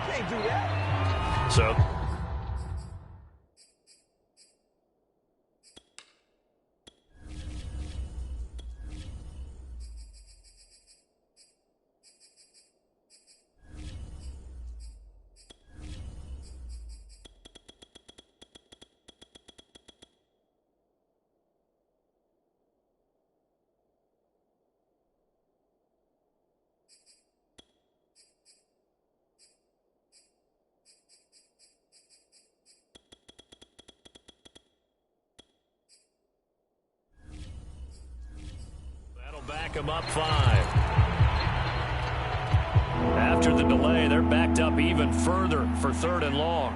Can't do that. So back them up 5. After the delay, they're backed up even further for 3rd and long.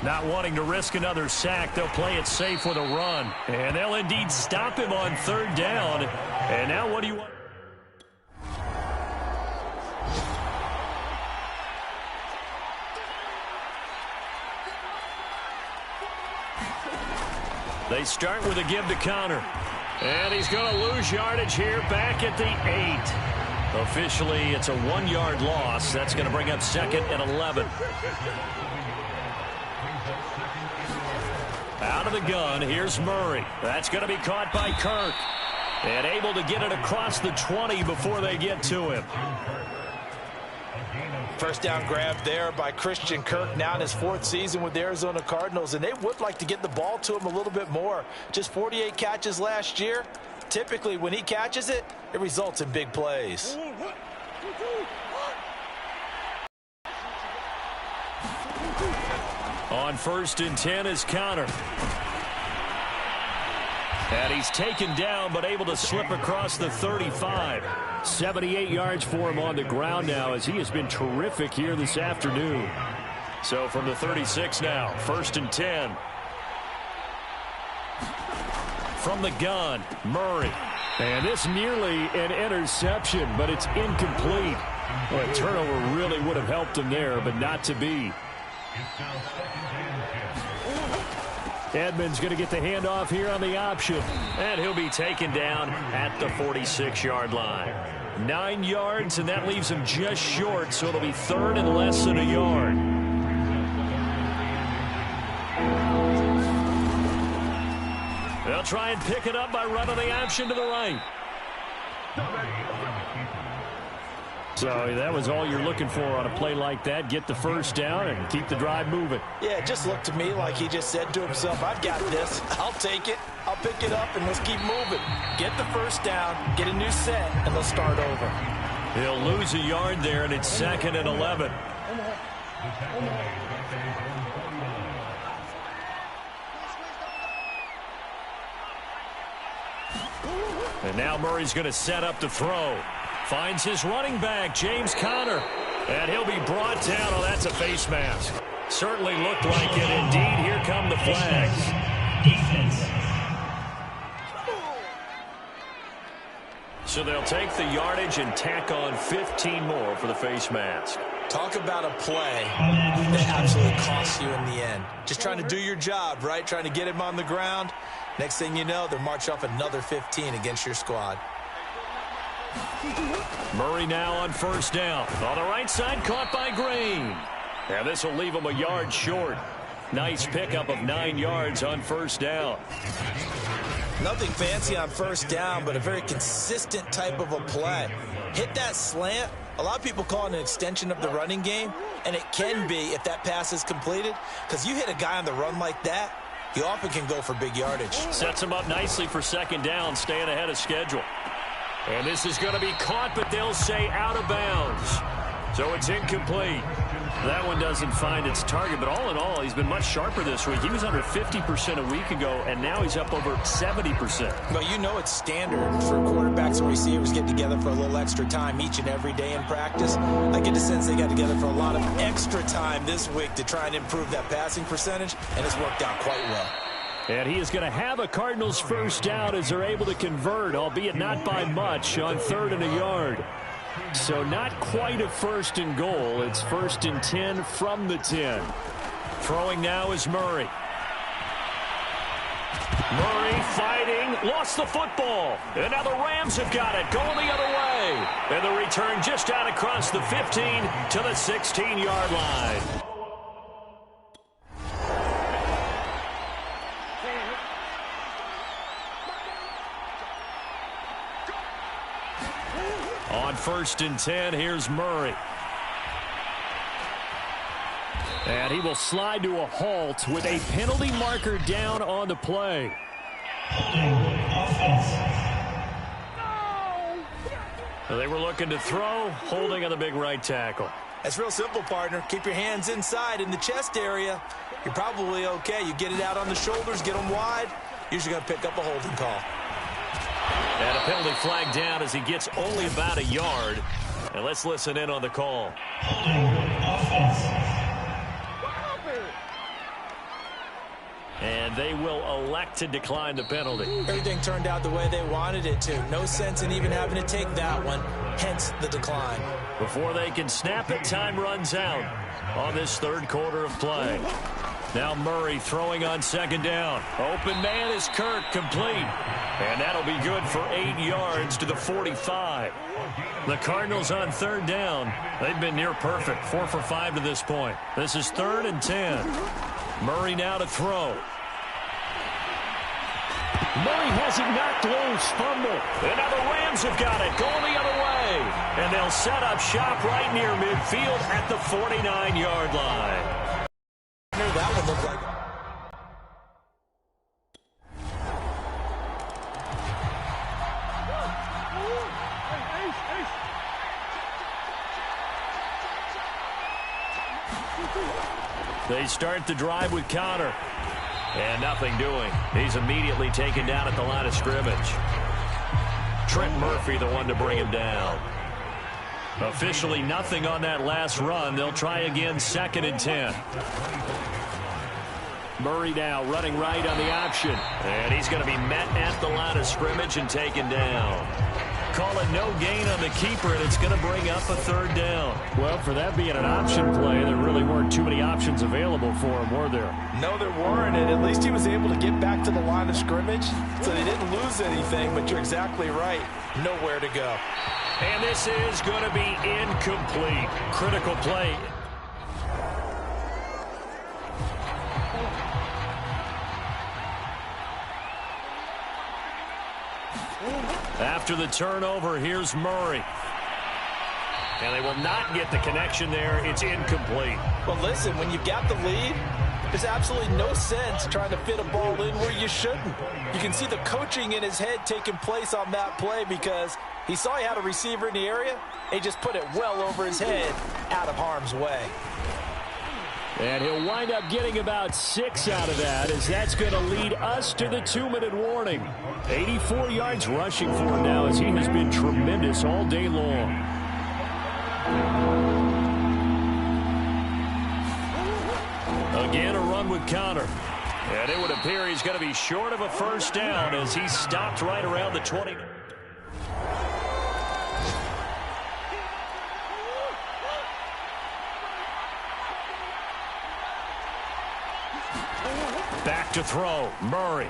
Not wanting to risk another sack, they'll play it safe with a run. And they'll indeed stop him on 3rd down. And now what do you want? They start with a give to Connor. And he's going to lose yardage here back at the 8. Officially, it's a 1-yard loss. That's going to bring up 2nd and 11. Out of the gun, here's Murray. That's going to be caught by Kirk. And able to get it across the 20 before they get to him. First down grab there by Christian Kirk, now in his 4th season with the Arizona Cardinals, and they would like to get the ball to him a little bit more. Just 48 catches last year. Typically, when he catches it, it results in big plays. On 1st and 10 is Connor. And he's taken down, but able to slip across the 35. 78 yards for him on the ground now, as he has been terrific here this afternoon. So from the 36 now, 1st and 10. From the gun, Murray. And this nearly an interception, but it's incomplete. Well, a turnover really would have helped him there, but not to be. Edmonds going to get the handoff here on the option. And he'll be taken down at the 46-yard line. 9 yards, and that leaves him just short, so it'll be 3rd and less than a yard. They'll try and pick it up by running the option to the right. So that was all you're looking for on a play like that. Get the 1st down and keep the drive moving. Yeah, it just looked to me like he just said to himself, I've got this. I'll take it. I'll pick it up, and let's keep moving. Get the 1st down, get a new set, and let's start over. He'll lose a yard there, and it's 2nd and 11. And now Murray's going to set up the throw. Finds his running back, James Conner. And he'll be brought down. Oh, that's a face mask. Certainly looked like it. Indeed, here come the flags. Defense. So they'll take the yardage and tack on 15 more for the face mask. Talk about a play that absolutely costs you in the end. Just trying to do your job, right? Trying to get him on the ground. Next thing you know, they'll march off another 15 against your squad. Murray now on 1st down. On the right side, caught by Green. And this will leave him a yard short. Nice pickup of 9 yards on 1st down. Nothing fancy on 1st down, but a very consistent type of a play. Hit that slant. A lot of people call it an extension of the running game, and it can be if that pass is completed, because you hit a guy on the run like that, you often can go for big yardage. Sets him up nicely for 2nd down, staying ahead of schedule. And this is going to be caught, but they'll say out of bounds. So it's incomplete. That one doesn't find its target, but all in all, he's been much sharper this week. He was under 50% a week ago, and now he's up over 70%. Well, you know it's standard for quarterbacks and receivers get together for a little extra time each and every day in practice. I get the sense they got together for a lot of extra time this week to try and improve that passing percentage, and it's worked out quite well. And he is going to have a Cardinals first down as they're able to convert, albeit not by much, on 3rd and a yard. So not quite a 1st and goal. It's 1st and 10 from the 10. Throwing now is Murray. Murray fighting, lost the football. And now the Rams have got it, going the other way. And the return just out across the 15 to the 16-yard line. On 1st and 10, here's Murray. And he will slide to a halt with a penalty marker down on the play. So they were looking to throw, holding on the big right tackle. That's real simple, partner. Keep your hands inside in the chest area. You're probably okay. You get it out on the shoulders, get them wide. Usually going to pick up a holding call. And a penalty flag down as he gets only about a yard. And let's listen in on the call. And they will elect to decline the penalty. Everything turned out the way they wanted it to. No sense in even having to take that one, hence the decline. Before they can snap it, time runs out on this 3rd quarter of play. Now Murray throwing on 2nd down. Open man is Kirk, complete. And that'll be good for 8 yards to the 45. The Cardinals on 3rd down. They've been near perfect, 4 for 5 to this point. This is 3rd and 10. Murray now to throw. Murray has it knocked loose, fumble. And now the Rams have got it, going the other way. And they'll set up shop right near midfield at the 49-yard line. That would look like They start the drive with Connor. And nothing doing. He's immediately taken down at the line of scrimmage. Trent Murphy, the one to bring him down. Officially nothing on that last run. They'll try again, 2nd and 10. Murray now running right on the option. And he's going to be met at the line of scrimmage and taken down. Call it no gain on the keeper, and it's going to bring up a 3rd down. Well, for that being an option play, there really weren't too many options available for him, were there? No, there weren't, and at least he was able to get back to the line of scrimmage, so they didn't lose anything, but you're exactly right. Nowhere to go. And this is going to be incomplete. Critical play. After the turnover, here's Murray. And they will not get the connection there. It's incomplete. Well, listen, when you've got the lead, there's absolutely no sense trying to fit a ball in where you shouldn't. You can see the coaching in his head taking place on that play because he saw he had a receiver in the area. He just put it well over his head, out of harm's way. And he'll wind up getting about 6 out of that, as that's going to lead us to the 2-minute warning. 84 yards rushing for him now, as he has been tremendous all day long. Again, a run with Connor. And it would appear he's going to be short of a first down as he stopped right around the 20. Back to throw, Murray.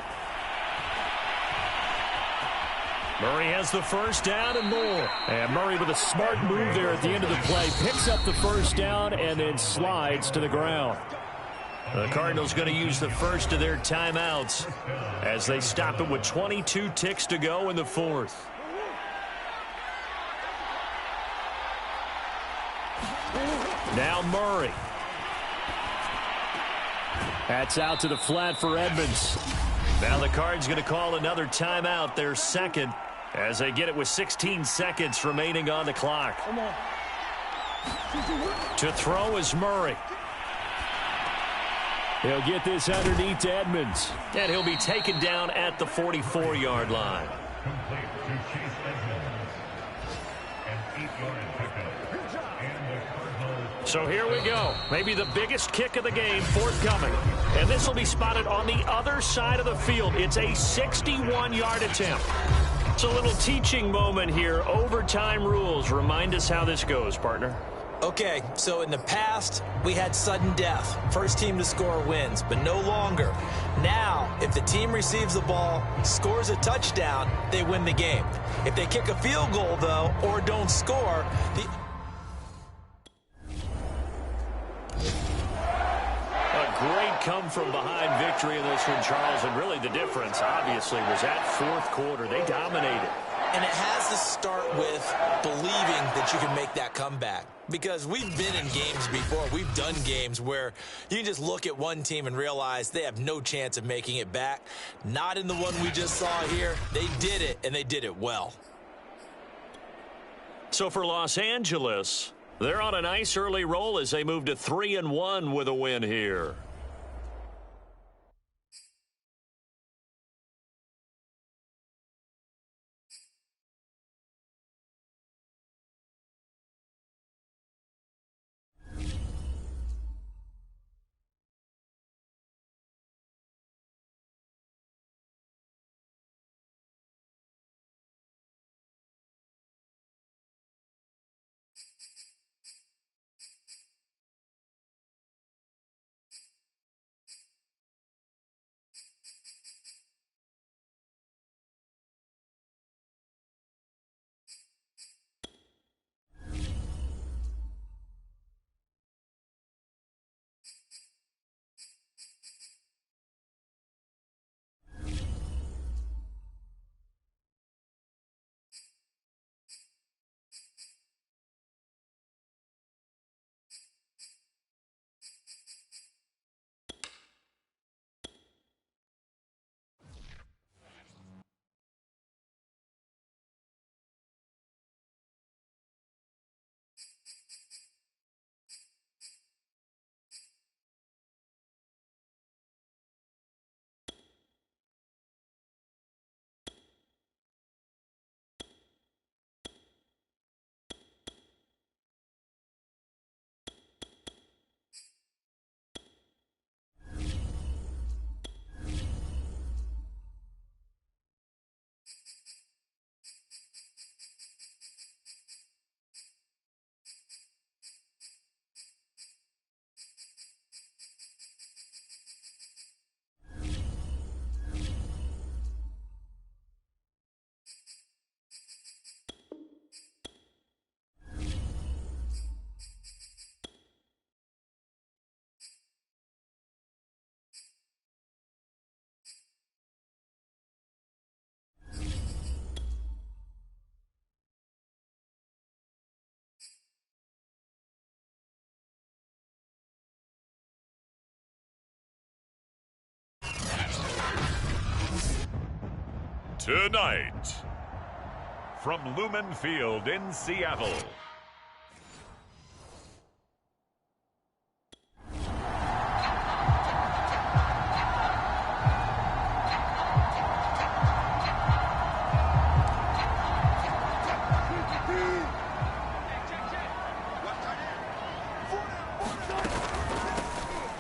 Murray has the first down and more. And Murray with a smart move there at the end of the play. Picks up the first down and then slides to the ground. The Cardinals going to use the first of their timeouts as they stop it with 22 ticks to go in the 4th. Now Murray. That's out to the flat for Edmonds. Now the Cards going to call another timeout, their second, as they get it with 16 seconds remaining on the clock. To throw is Murray. He'll get this underneath to Edmonds. And he'll be taken down at the 44-yard line. So here we go. Maybe the biggest kick of the game forthcoming. And this will be spotted on the other side of the field. It's a 61-yard attempt. It's a little teaching moment here. Overtime rules. Remind us how this goes, partner. Okay, so in the past, we had sudden death. First team to score wins, but no longer. Now, if the team receives the ball, scores a touchdown, they win the game. If they kick a field goal, though, or don't score, A great come-from-behind victory in this one, Charles, and really the difference, obviously, was that fourth quarter. They dominated. And it has to start with believing that you can make that comeback. Because we've been in games before. We've done games where you can just look at one team and realize they have no chance of making it back. Not in the one we just saw here. They did it, and they did it well. So for Los Angeles, they're on a nice early roll as they move to 3-1 with a win here. Tonight, from Lumen Field in Seattle.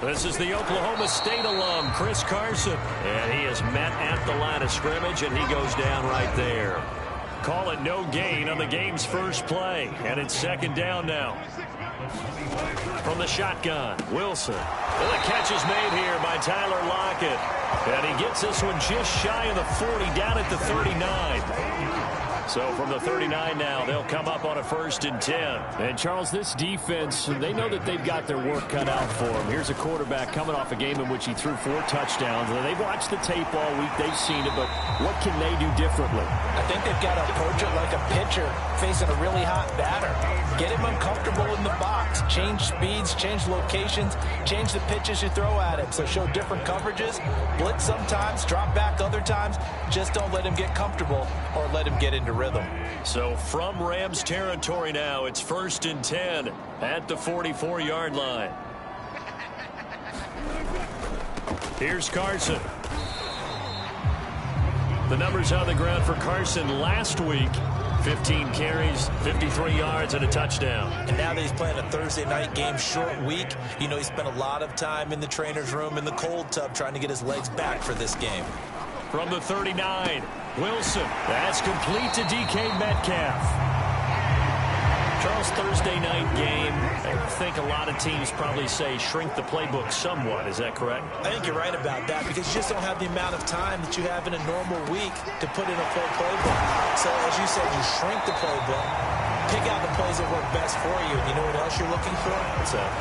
This is the Oklahoma State alum, Chris Carson. And he is met at the line of scrimmage, and he goes down right there. Call it no gain on the game's first play. And it's second down now. From the shotgun, Wilson. And the catch is made here by Tyler Lockett. And he gets this one just shy of the 40, down at the 39. So from the 39 now, they'll come up on a 1st and 10. And, Charles, this defense, they know that they've got their work cut out for them. Here's a quarterback coming off a game in which he threw 4 touchdowns. They've watched the tape all week. They've seen it, but what can they do differently? I think they've got to approach it like a pitcher facing a really hot batter. Get him uncomfortable in the box. Change speeds, change locations, change the pitches you throw at him. So show different coverages, blitz sometimes, drop back other times. Just don't let him get comfortable or let him get into rhythm. So from Rams territory now, it's 1st and 10 at the 44-yard line. Here's Carson. The numbers on the ground for Carson last week: 15 carries, 53 yards, and a touchdown. And now that he's playing a Thursday night game, short week, you know he spent a lot of time in the trainer's room, in the cold tub, trying to get his legs back for this game. From the 39, Wilson. That's complete to DK Metcalf. Charles, Thursday night game, I think a lot of teams probably say shrink the playbook somewhat. Is that correct? I think you're right about that because you just don't have the amount of time that you have in a normal week to put in a full playbook. So, as you said, you shrink the playbook, pick out the plays that work best for you. And you know what else you're looking for?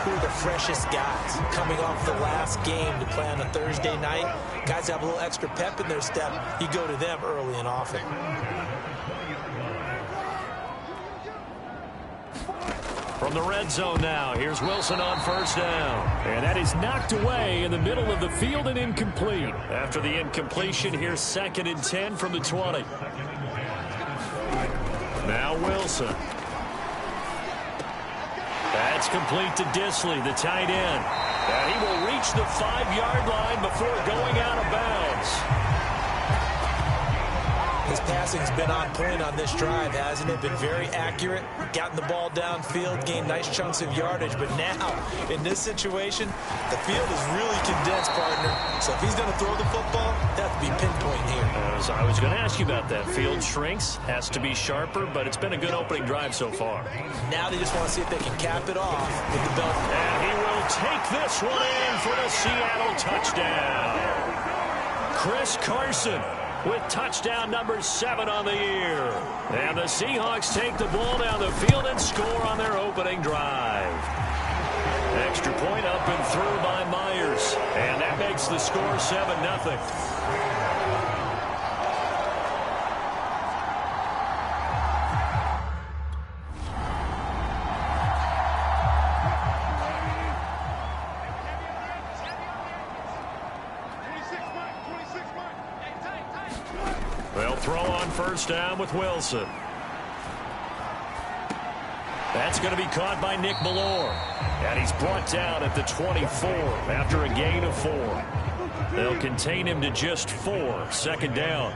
Who are the freshest guys coming off the last game to play on a Thursday night? Guys have a little extra pep in their step. You go to them early and often. From the red zone now, here's Wilson on first down. And that is knocked away in the middle of the field and incomplete. After the incompletion, here's 2nd and 10 from the 20. Now Wilson. That's complete to Disley, the tight end. And he will reach the 5-yard line before going out of bounds. His passing's been on point on this drive, hasn't it? Been very accurate, gotten the ball downfield, gained nice chunks of yardage. But now, in this situation, the field is really condensed, partner. So if he's going to throw the football, that has to be pinpoint here. I was going to ask you about that. Field shrinks, has to be sharper, but it's been a good opening drive so far. Now they just want to see if they can cap it off with the belt. And he will take this one in for the Seattle touchdown. Chris Carson with touchdown number 7 on the year. And the Seahawks take the ball down the field and score on their opening drive. Extra point up and through by Myers. And that makes the score 7-0. They'll throw on first down with Wilson. That's going to be caught by Nick Ballore. And he's brought down at the 24 after a gain of 4. They'll contain him to just 4. 2nd down.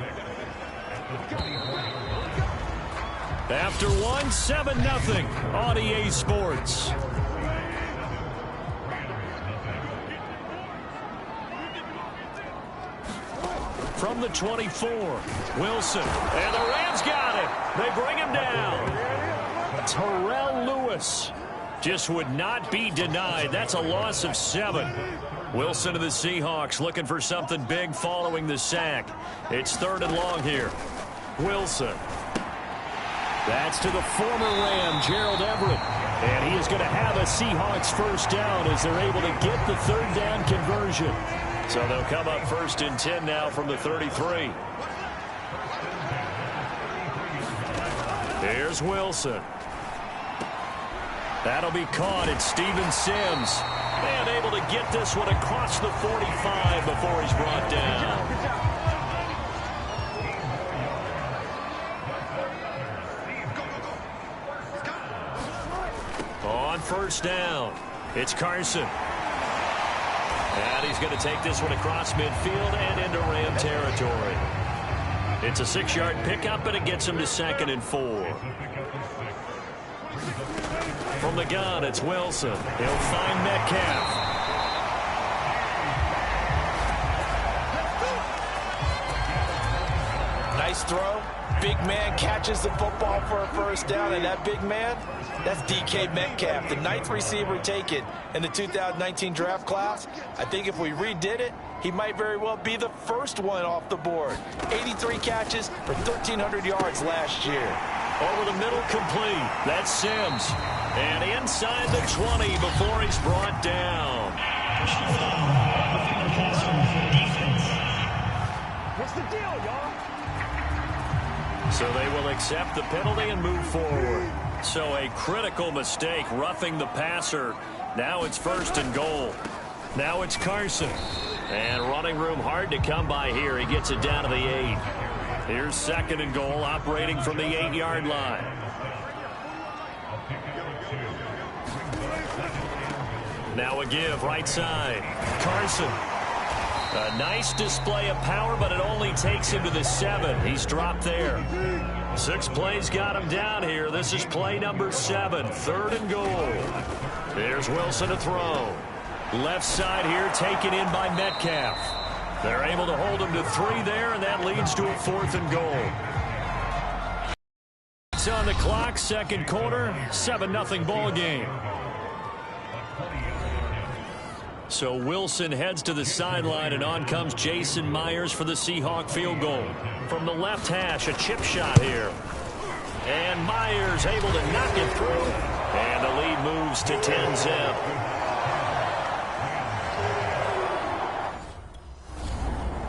After 1, 7-0 on EA Sports. From the 24, Wilson. And the Rams got him. They bring him down. Terrell Lewis just would not be denied. That's a loss of 7. Wilson to the Seahawks looking for something big following the sack. It's 3rd and long here. Wilson. That's to the former Ram, Gerald Everett. And he is going to have a Seahawks first down as they're able to get the 3rd down conversion. So they'll come up 1st and 10 now from the 33. Here's Wilson. That'll be caught. It's Steven Sims. And able to get this one across the 45 before he's brought down. On first down, it's Carson. And he's going to take this one across midfield and into Ram territory. It's a 6-yard pickup, and it gets him to 2nd and 4. From the gun, it's Wilson. He'll find Metcalf. Nice throw. Big man catches the football for a first down, and that big man, that's DK Metcalf, the 9th receiver taken in the 2019 draft class. I think if we redid it, he might very well be the first one off the board. 83 catches for 1,300 yards last year. Over the middle, complete. That's Sims. And inside the 20 before he's brought down. What's the deal, y'all? So they will accept the penalty and move forward. So a critical mistake, roughing the passer. Now it's 1st and goal. Now it's Carson. And running room hard to come by here. He gets it down to the 8. Here's 2nd and goal, operating from the 8-yard line. Now a give, right side. Carson. A nice display of power, but it only takes him to the 7. He's dropped there. 6 plays got him down here. This is play number 7, 3rd and goal. There's Wilson to throw. Left side here taken in by Metcalf. They're able to hold him to 3 there, and that leads to a 4th and goal. It's on the clock, second quarter, 7-0 ball game. So Wilson heads to the sideline, and on comes Jason Myers for the Seahawk field goal. From the left hash, a chip shot here. And Myers able to knock it through. And the lead moves to 10-zip.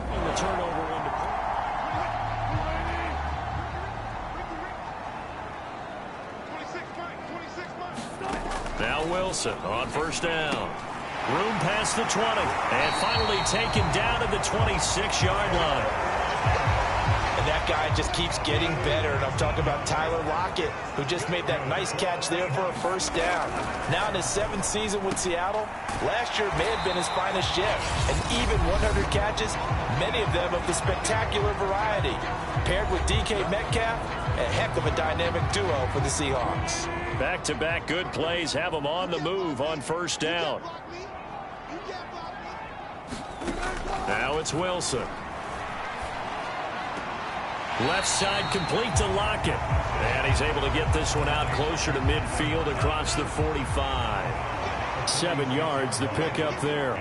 And the turnover into... Now Wilson on first down. Room past the 20, and finally taken down at the 26-yard line. And that guy just keeps getting better, and I'm talking about Tyler Lockett, who just made that nice catch there for a first down. Now in his 7th season with Seattle, last year may have been his finest yet, and even 100 catches, many of them of the spectacular variety. Paired with DK Metcalf, a heck of a dynamic duo for the Seahawks. Back-to-back good plays have them on the move on first down. Now it's Wilson. Left side complete to Lockett. And he's able to get this one out closer to midfield across the 45. 7 yards, the pickup there.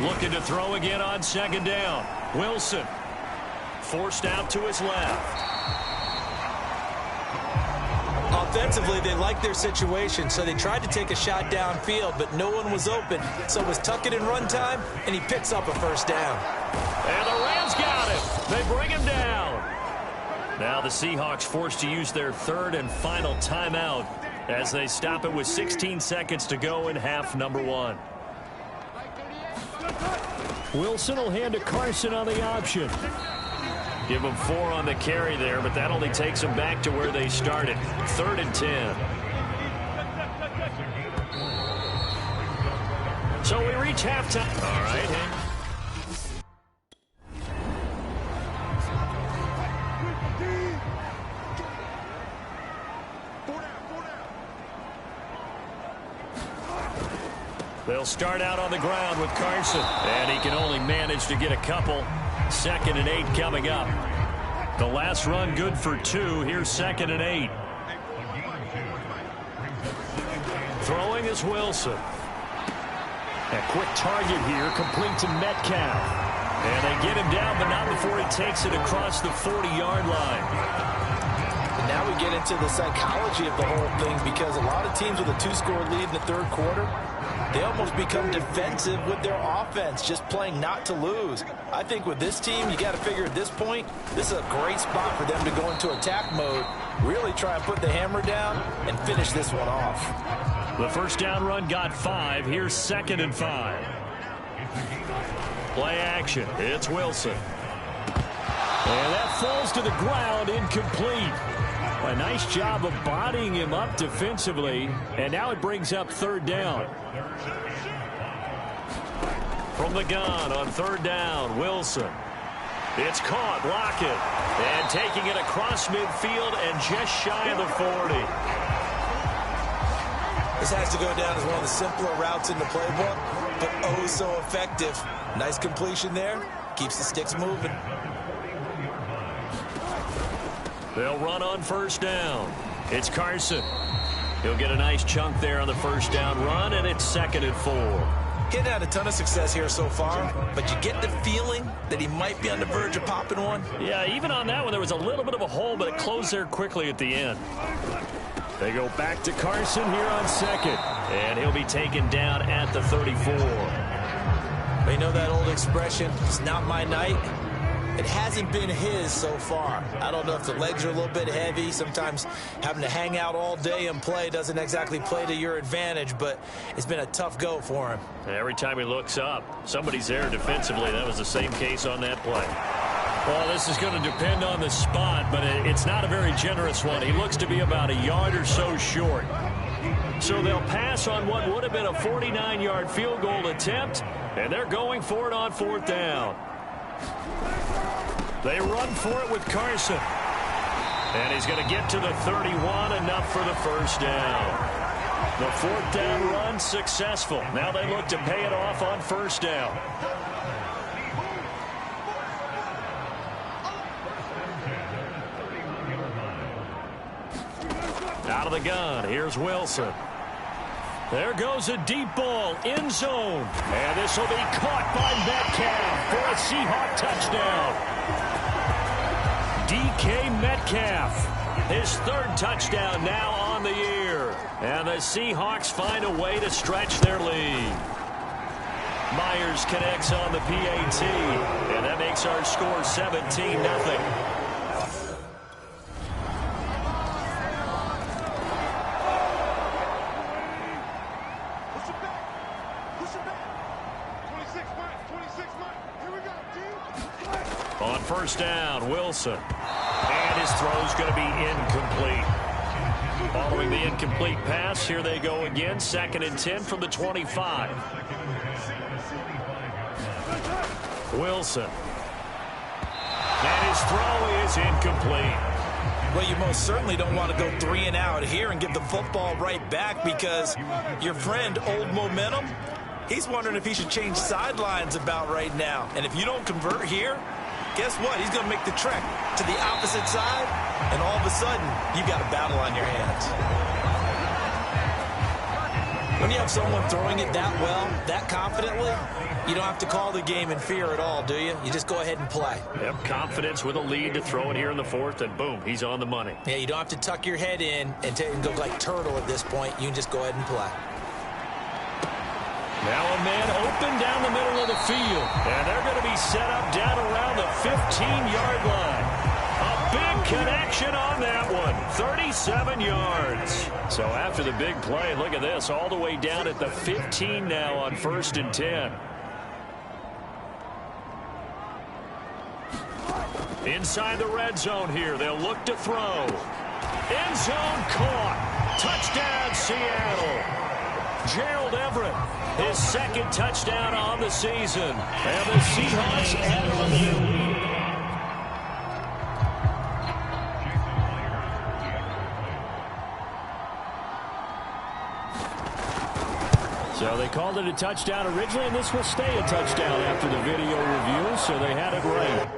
Looking to throw again on second down. Wilson forced out to his left. Offensively, they liked their situation, so they tried to take a shot downfield, but no one was open. So it was tuck it in run time, and he picks up a first down. And the Rams got him. They bring him down. Now the Seahawks forced to use their 3rd and final timeout as they stop it with 16 seconds to go in half number 1. Wilson will hand to Carson on the option. Give them 4 on the carry there, but that only takes them back to where they started. 3rd and 10. So we reach halftime. All right. They'll start out on the ground with Carson, and he can only manage to get a couple. 2nd and 8 coming up. The last run good for 2. Here's 2nd and 8. Throwing is Wilson. A quick target here, complete to Metcalf. And they get him down, but not before he takes it across the 40-yard line. And now we get into the psychology of the whole thing, because a lot of teams with a 2-score lead in the 3rd quarter, they almost become defensive with their offense, just playing not to lose. I think with this team, you got to figure at this point, this is a great spot for them to go into attack mode, really try and put the hammer down and finish this one off. The first down run got 5. Here's 2nd and 5. Play action. It's Wilson. And that falls to the ground, incomplete. A nice job of bodying him up defensively, and now it brings up 3rd down. From the gun on 3rd down, Wilson. It's caught, Lockett, and taking it across midfield and just shy of the 40. This has to go down as one of the simpler routes in the playbook, but oh so effective. Nice completion there, keeps the sticks moving. They'll run on first down. It's Carson. He'll get a nice chunk there on the first down run, and it's 2nd and 4. Getting had a ton of success here so far, but you get the feeling that he might be on the verge of popping one. Yeah, even on that one, there was a little bit of a hole, but it closed there quickly at the end. They go back to Carson here on 2nd, and he'll be taken down at the 34. They know that old expression, it's not my night. It hasn't been his so far. I don't know if the legs are a little bit heavy. Sometimes having to hang out all day and play doesn't exactly play to your advantage, but it's been a tough go for him. Every time he looks up, somebody's there defensively. That was the same case on that play. Well, this is going to depend on the spot, but it's not a very generous one. He looks to be about a yard or so short. So they'll pass on what would have been a 49-yard field goal attempt, and they're going for it on 4th down. They run for it with Carson. And he's going to get to the 31, enough for the first down. The 4th down run successful. Now they look to pay it off on 1st down. Out of the gun, here's Wilson. There goes a deep ball, end zone. And this will be caught by Metcalf for a Seahawk touchdown. DK Metcalf, his 3rd touchdown now on the year. And the Seahawks find a way to stretch their lead. Myers connects on the PAT, and that makes our score 17-0. On 1st down, Wilson. And his throw's going to be incomplete. Following the incomplete pass, here they go again. 2nd and 10 from the 25. Wilson. And his throw is incomplete. Well, you most certainly don't want to go 3 and out here and give the football right back, because your friend, Old Momentum, he's wondering if he should change sidelines about right now. And if you don't convert here, guess what? He's going to make the trek to the opposite side, and all of a sudden, you've got a battle on your hands. When you have someone throwing it that well, that confidently, you don't have to call the game in fear at all, do you? You just go ahead and play. Yep, confidence with a lead to throw it here in the 4th, and boom, he's on the money. Yeah, you don't have to tuck your head in and go like turtle at this point. You can just go ahead and play. Now a man open down the middle of the field. And they're going to be set up down around the 15-yard line. A big connection on that one. 37 yards. So after the big play, look at this. All the way down at the 15 now on 1st and 10. Inside the red zone here. They'll look to throw. End zone caught. Touchdown, Seattle. Gerald Everett, his 2nd touchdown on the season. And the Seahawks add on their lead. So they called it a touchdown originally, and this will stay a touchdown after the video review, so they had it right.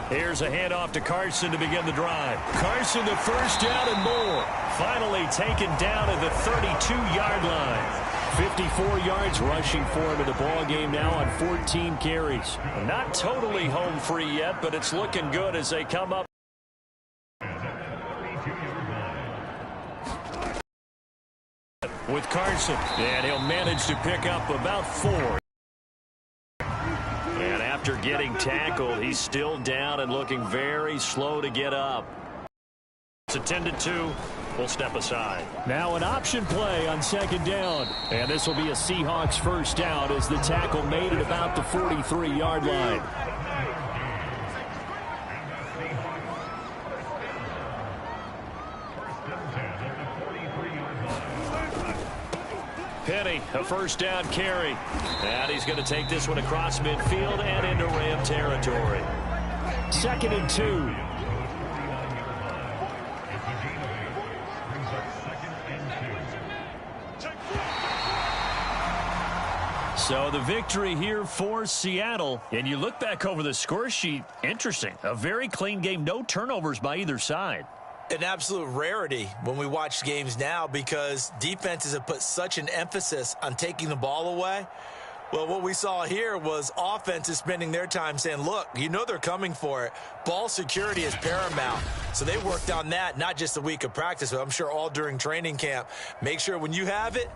Here's a handoff to Carson to begin the drive. Carson, the 1st down and more. Finally taken down at the 32-yard line. 54 yards rushing for him in the ball game now on 14 carries. Not totally home free yet, but it's looking good as they come up. With Carson, and he'll manage to pick up about 4. And after getting tackled, he's still down and looking very slow to get up. It's attended to. We'll step aside. Now an option play on 2nd down. And this will be a Seahawks 1st down as the tackle made at about the 43-yard line. Penny, a 1st down carry. And he's going to take this one across midfield and into Ram territory. 2nd and 2. So the victory here for Seattle. And you look back over the score sheet, interesting. A very clean game, no turnovers by either side. An absolute rarity when we watch games now, because defenses have put such an emphasis on taking the ball away. Well, what we saw here was offenses spending their time saying, look, you know they're coming for it. Ball security is paramount. So they worked on that, not just a week of practice, but I'm sure all during training camp. Make sure when you have it,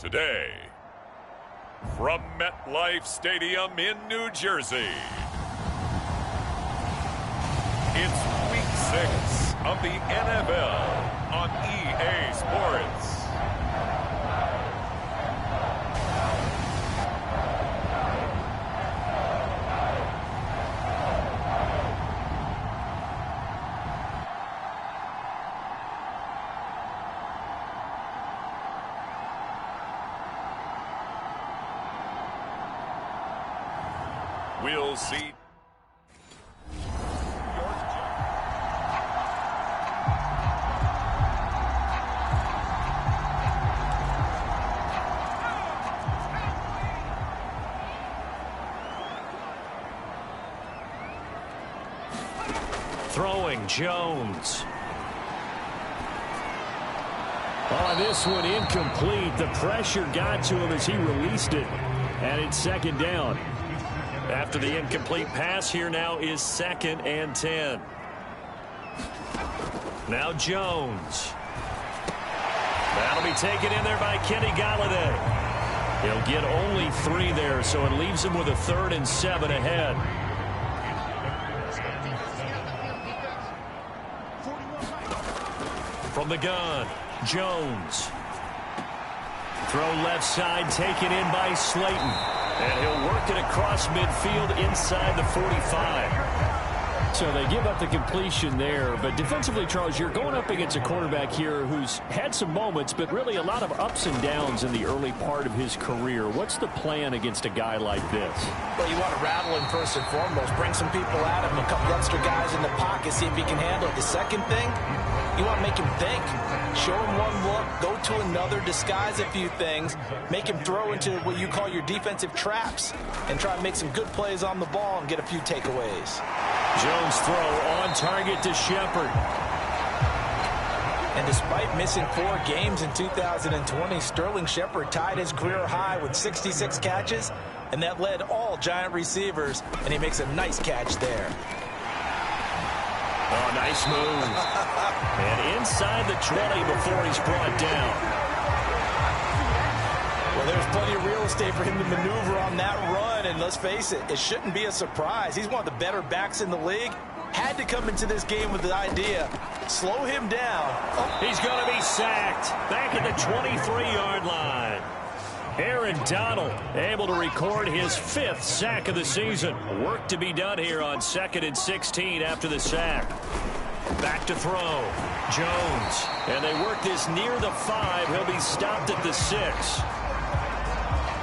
Today, from MetLife Stadium in New Jersey, it's Week 6 of the NFL on EA Sports. We'll see. Throwing Jones. Oh, this one incomplete. The pressure got to him as he released it. And it's second down. After the incomplete pass, here now is 2nd and 10. Now Jones. That'll be taken in there by Kenny Golladay. He'll get only 3 there, so it leaves him with a 3rd and 7 ahead. From the gun, Jones. Throw left side, taken in by Slayton. And he'll work it across midfield inside the 45. So they give up the completion there. But defensively, Charles, you're going up against a quarterback here who's had some moments, but really a lot of ups and downs in the early part of his career. What's the plan against a guy like this? Well, you want to rattle him first and foremost. Bring some people at him, a couple extra guys in the pocket, see if he can handle it. The second thing, you want to make him think. Show him one look, go to another, disguise a few things, make him throw into what you call your defensive traps, and try to make some good plays on the ball and get a few takeaways. Jones throw on target to Shepard. And despite missing 4 games in 2020, Sterling Shepard tied his career high with 66 catches, and that led all Giant receivers, and he makes a nice catch there. Oh, nice move. And inside the 20 before he's brought down. Well, there's plenty of real estate for him to maneuver on that run, and let's face it, it shouldn't be a surprise. He's one of the better backs in the league. Had to come into this game with the idea, slow him down. Oh. He's going to be sacked back at the 23-yard line. Aaron Donald able to record his 5th sack of the season. Work to be done here on 2nd and 16 after the sack. Back to throw. Jones. And they work this near the 5. He'll be stopped at the 6.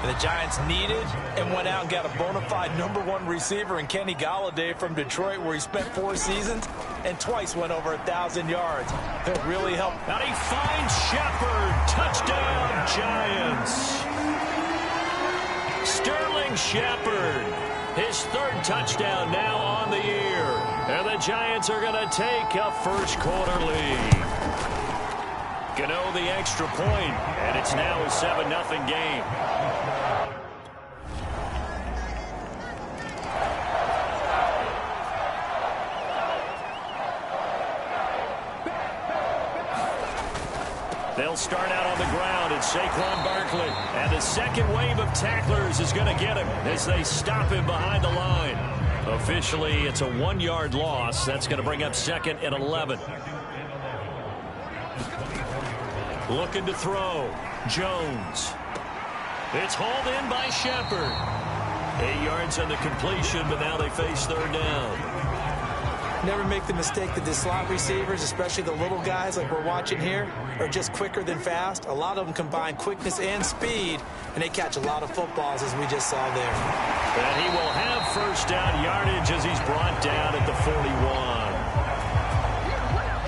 The Giants needed and went out and got a bona fide #1 receiver in Kenny Golladay from Detroit, where he spent 4 seasons and twice went over 1,000 yards. That really helped. And he finds Shepard. Touchdown, Giants. Sterling Shepard, his 3rd touchdown now on the year. And the Giants are going to take a first-quarter lead. Gano the extra point, and it's now a 7-0 game. They'll start out on the ground. It's Saquon Barkley. And the second wave of tacklers is going to get him as they stop him behind the line. Officially, it's a 1-yard loss. That's going to bring up 2nd and 11. Looking to throw. Jones. It's hauled in by Shepard. 8 yards on the completion, but now they face 3rd down. Never make the mistake that the slot receivers, especially the little guys like we're watching here, are just quicker than fast. A lot of them combine quickness and speed, and they catch a lot of footballs, as we just saw there. And he will have 1st down yardage as he's brought down at the 41.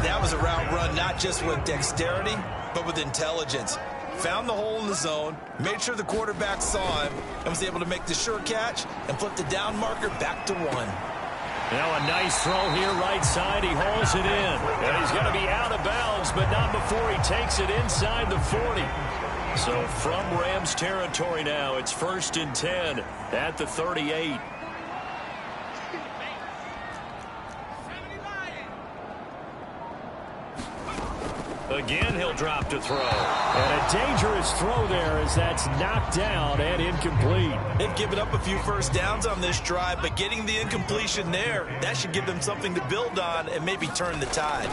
That was a route run not just with dexterity, but with intelligence. Found the hole in the zone, made sure the quarterback saw him, and was able to make the sure catch and flip the down marker back to 1. Now a nice throw here right side. He hauls it in. And he's going to be out of bounds, but not before he takes it inside the 40. So from Rams territory now, it's 1st and 10 at the 38. Again, he'll drop to throw. And a dangerous throw there as that's knocked down and incomplete. They've given up a few first downs on this drive, but getting the incompletion there, that should give them something to build on and maybe turn the tide.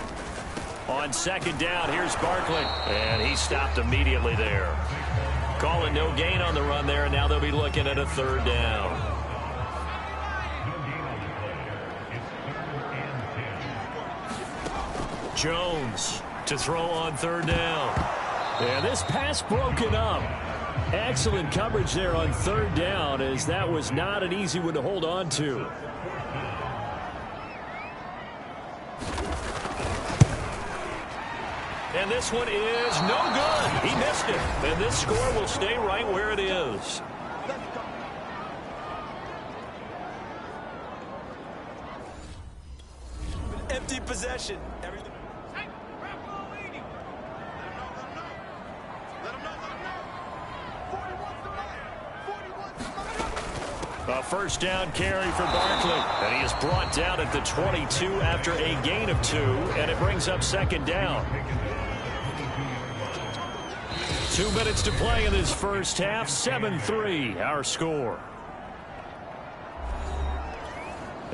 On second down, here's Barkley. And he stopped immediately there. Calling no gain on the run there, and now they'll be looking at a third down. Jones to throw on third down. And this pass broken up. Excellent coverage there on third down, as that was not an easy one to hold on to. And this one is no good. He missed it. And this score will stay right where it is. Empty possession. A first down carry for Barkley. And he is brought down at the 22 after a gain of 2. And it brings up second down. 2 minutes to play in this first half. 7-3 our score.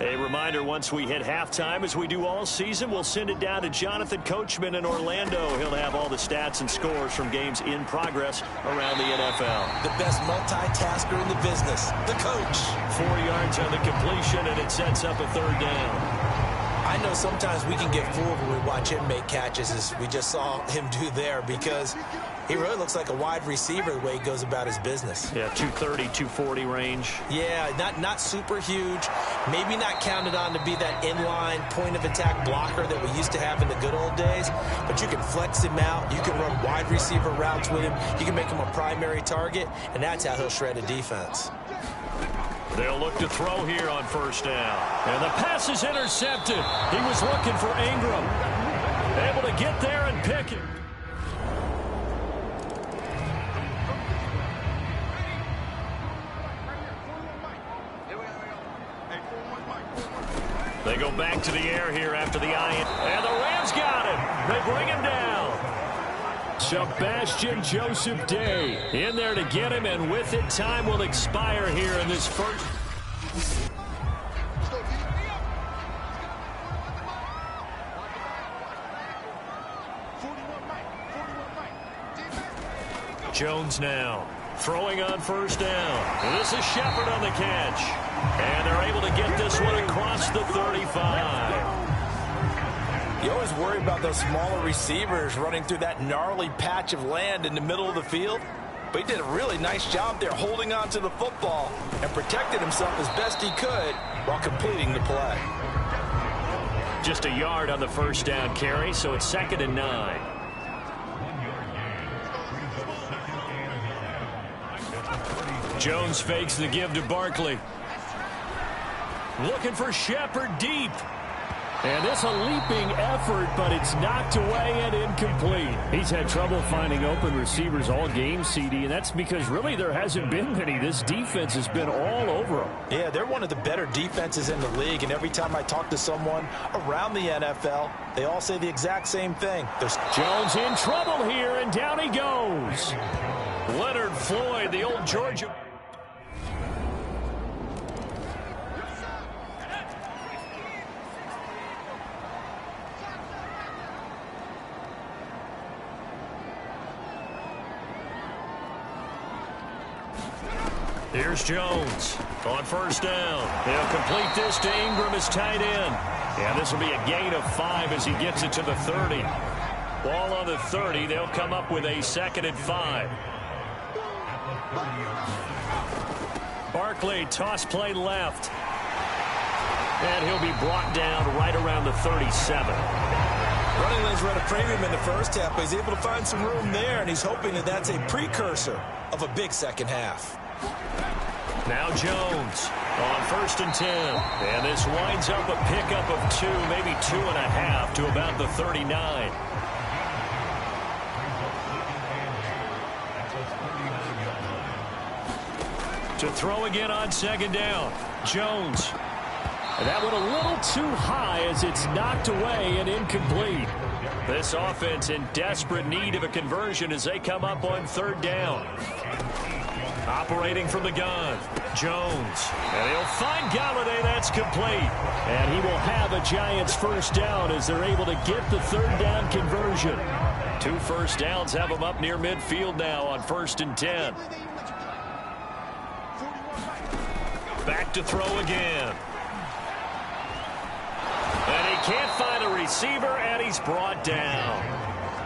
A reminder, once we hit halftime, as we do all season, we'll send it down to Jonathan Coachman in Orlando. He'll have all the stats and scores from games in progress around the NFL. The best multitasker in the business, the coach. 4 yards on the completion, and it sets up a third down. I know sometimes we can get fooled when we watch him make catches, as we just saw him do there, because he really looks like a wide receiver the way he goes about his business. Yeah, 230, 240 range. Yeah, not super huge. Maybe not counted on to be that inline point-of-attack blocker that we used to have in the good old days. But you can flex him out. You can run wide receiver routes with him. You can make him a primary target, and that's how he'll shred a defense. They'll look to throw here on first down. And the pass is intercepted. He was looking for Ingram. Able to get there and pick it. They go back to the air here after the eye. And the Rams got him. They bring him down. Sebastian Joseph Day in there to get him, and with it, time will expire here in this first. Jones now throwing on first down. This is Shepard on the catch. And they're able to get this one across the 35. You always worry about those smaller receivers running through that gnarly patch of land in the middle of the field. But he did a really nice job there holding on to the football and protected himself as best he could while completing the play. Just a yard on the first down carry, so it's 2nd and 9. Jones fakes the give to Barkley. Looking for Shepard deep. And it's a leaping effort, but it's knocked away and incomplete. He's had trouble finding open receivers all game, CD, and that's because really there hasn't been many. This defense has been all over him. Yeah, they're one of the better defenses in the league, and every time I talk to someone around the NFL, they all say the exact same thing. There's Jones in trouble here, and down he goes. Leonard Floyd, the old Georgia. Here's Jones on first down. He'll complete this to Ingram as tight end. And this will be a gain of 5 as he gets it to the 30. Ball on the 30. They'll come up with a 2nd and 5. Barkley, toss play left. And he'll be brought down right around the 37. running lanes were at a premium in the first half, but he's able to find some room there, and he's hoping that that's a precursor of a big second half. Now Jones on 1st and 10. And this winds up a pickup of 2, maybe 2.5 to about the 39. To throw again on 2nd down. Jones And that went a little too high as it's knocked away and incomplete. This offense in desperate need of a conversion as they come up on 3rd down. Operating from the gun, Jones. And he'll find Galladay. That's complete. And he will have a Giants 1st down as they're able to get the 3rd down conversion. 2 first downs have them up near midfield now on 1st and 10. Back to throw again. And he can't find a receiver, and he's brought down.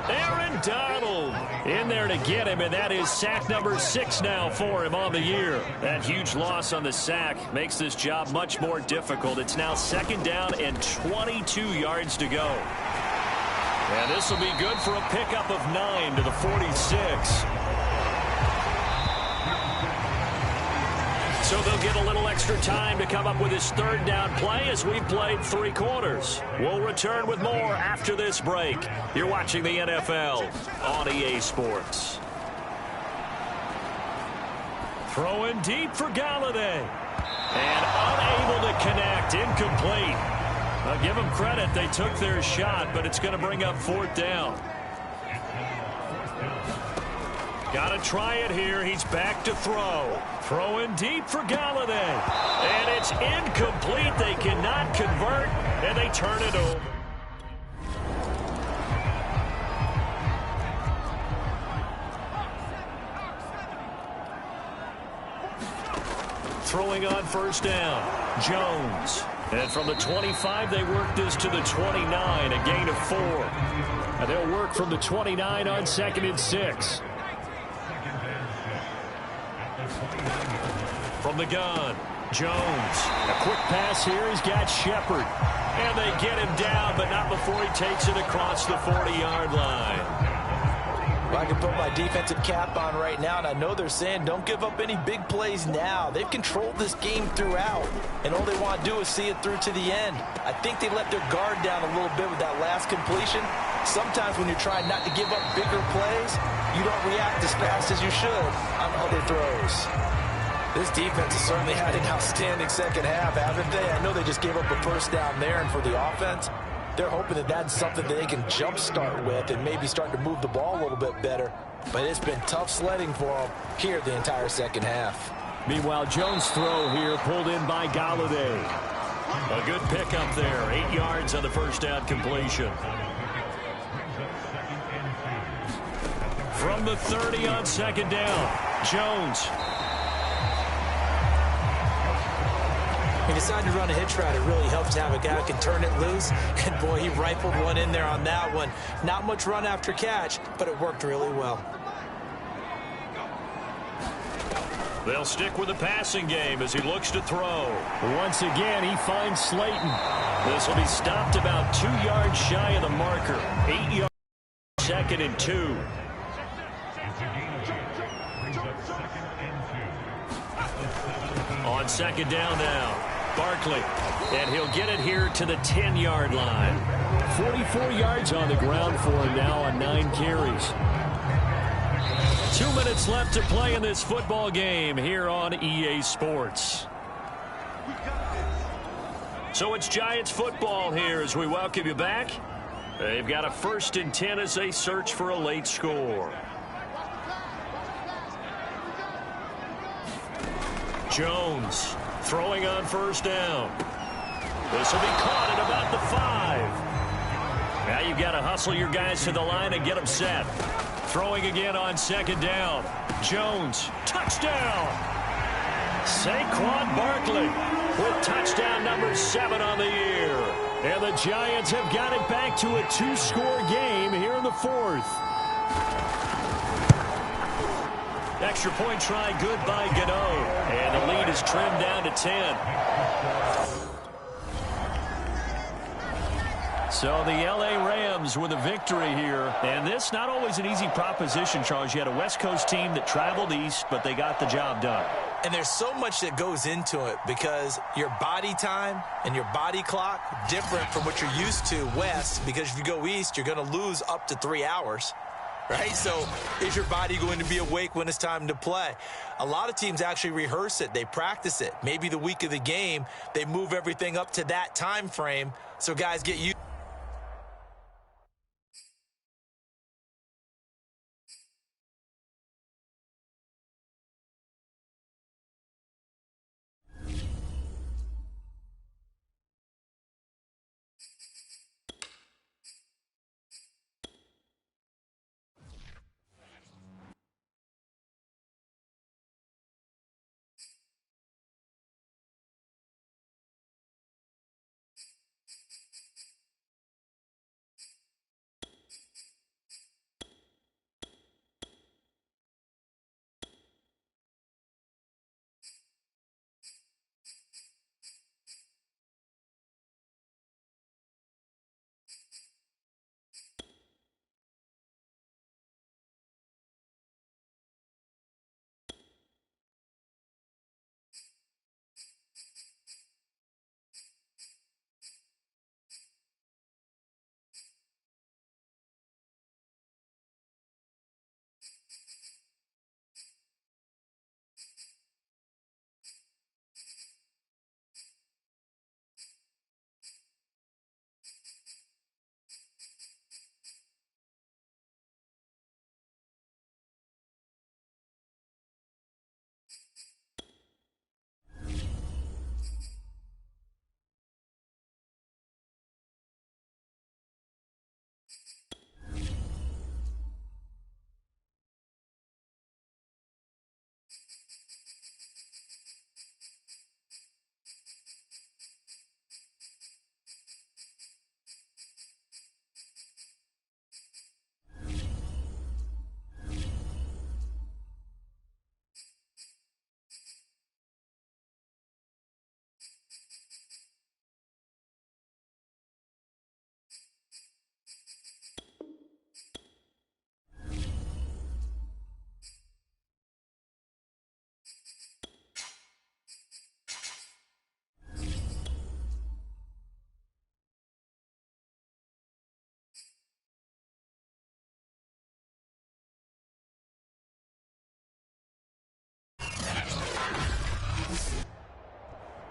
Aaron Donald in there to get him, and that is sack number 6 now for him on the year. That huge loss on the sack makes this job much more difficult. It's now 2nd down and 22 yards to go. And this will be good for a pickup of 9 to the 46. So they'll get a little extra time to come up with his 3rd down play as we've played 3 quarters. We'll return with more after this break. You're watching the NFL on EA Sports. Throwing deep for Galladay. And unable to connect. Incomplete. I'll give them credit. They took their shot, but it's going to bring up 4th down. Got to try it here. He's back to throw. Throwing deep for Galladay. And it's incomplete. They cannot convert, and they turn it over. Throwing on 1st down. Jones. And from the 25, they work this to the 29, a gain of 4. And they'll work from the 29 on 2nd and 6. From the gun, Jones. A quick pass here. He's got Shepard. And they get him down, but not before he takes it across the 40-yard line. Well, I can put my defensive cap on right now, and I know they're saying don't give up any big plays now. They've controlled this game throughout, and all they want to do is see it through to the end. I think they let their guard down a little bit with that last completion. Sometimes when you're trying not to give up bigger plays, you don't react as fast as you should on other throws. This defense has certainly had an outstanding 2nd half, haven't they? I know they just gave up a 1st down there, and for the offense, they're hoping that that's something that they can jumpstart with and maybe start to move the ball a little bit better. But it's been tough sledding for them here the entire 2nd half. Meanwhile, Jones' throw here pulled in by Galladay. A good pickup there. 8 yards on the 1st down completion. From the 30 on 2nd down, Jones. He decided to run a hitch route. It really helps to have a guy who can turn it loose. And, boy, he rifled one in there on that one. Not much run after catch, but it worked really well. They'll stick with the passing game as he looks to throw. Once again, he finds Slayton. This will be stopped about 2 yards shy of the marker. 8 yards, 2nd and 2. On 2nd down now. Barkley, and he'll get it here to the 10-yard line. 44 yards on the ground for him now on 9 carries. 2 minutes left to play in this football game here on EA Sports. So it's Giants football here as we welcome you back. They've got a 1st and 10 as they search for a late score. Jones throwing on 1st down. This will be caught at about the 5. Now you've got to hustle your guys to the line and get them set. Throwing again on 2nd down. Jones, touchdown. Saquon Barkley with touchdown number 7 on the year. And the Giants have got it back to a 2-score game here in the 4th. Extra point try good by Gano. And the lead is trimmed down to 10. So the L.A. Rams with a victory here. And this not always an easy proposition, Charles. You had a West Coast team that traveled east, but they got the job done. And there's so much that goes into it because your body time and your body clock different from what you're used to west, because if you go east, you're going to lose up to 3 hours. right? So is your body going to be awake when it's time to play? A lot of teams actually rehearse it. They practice it. Maybe the week of the game, they move everything up to that time frame so guys get used.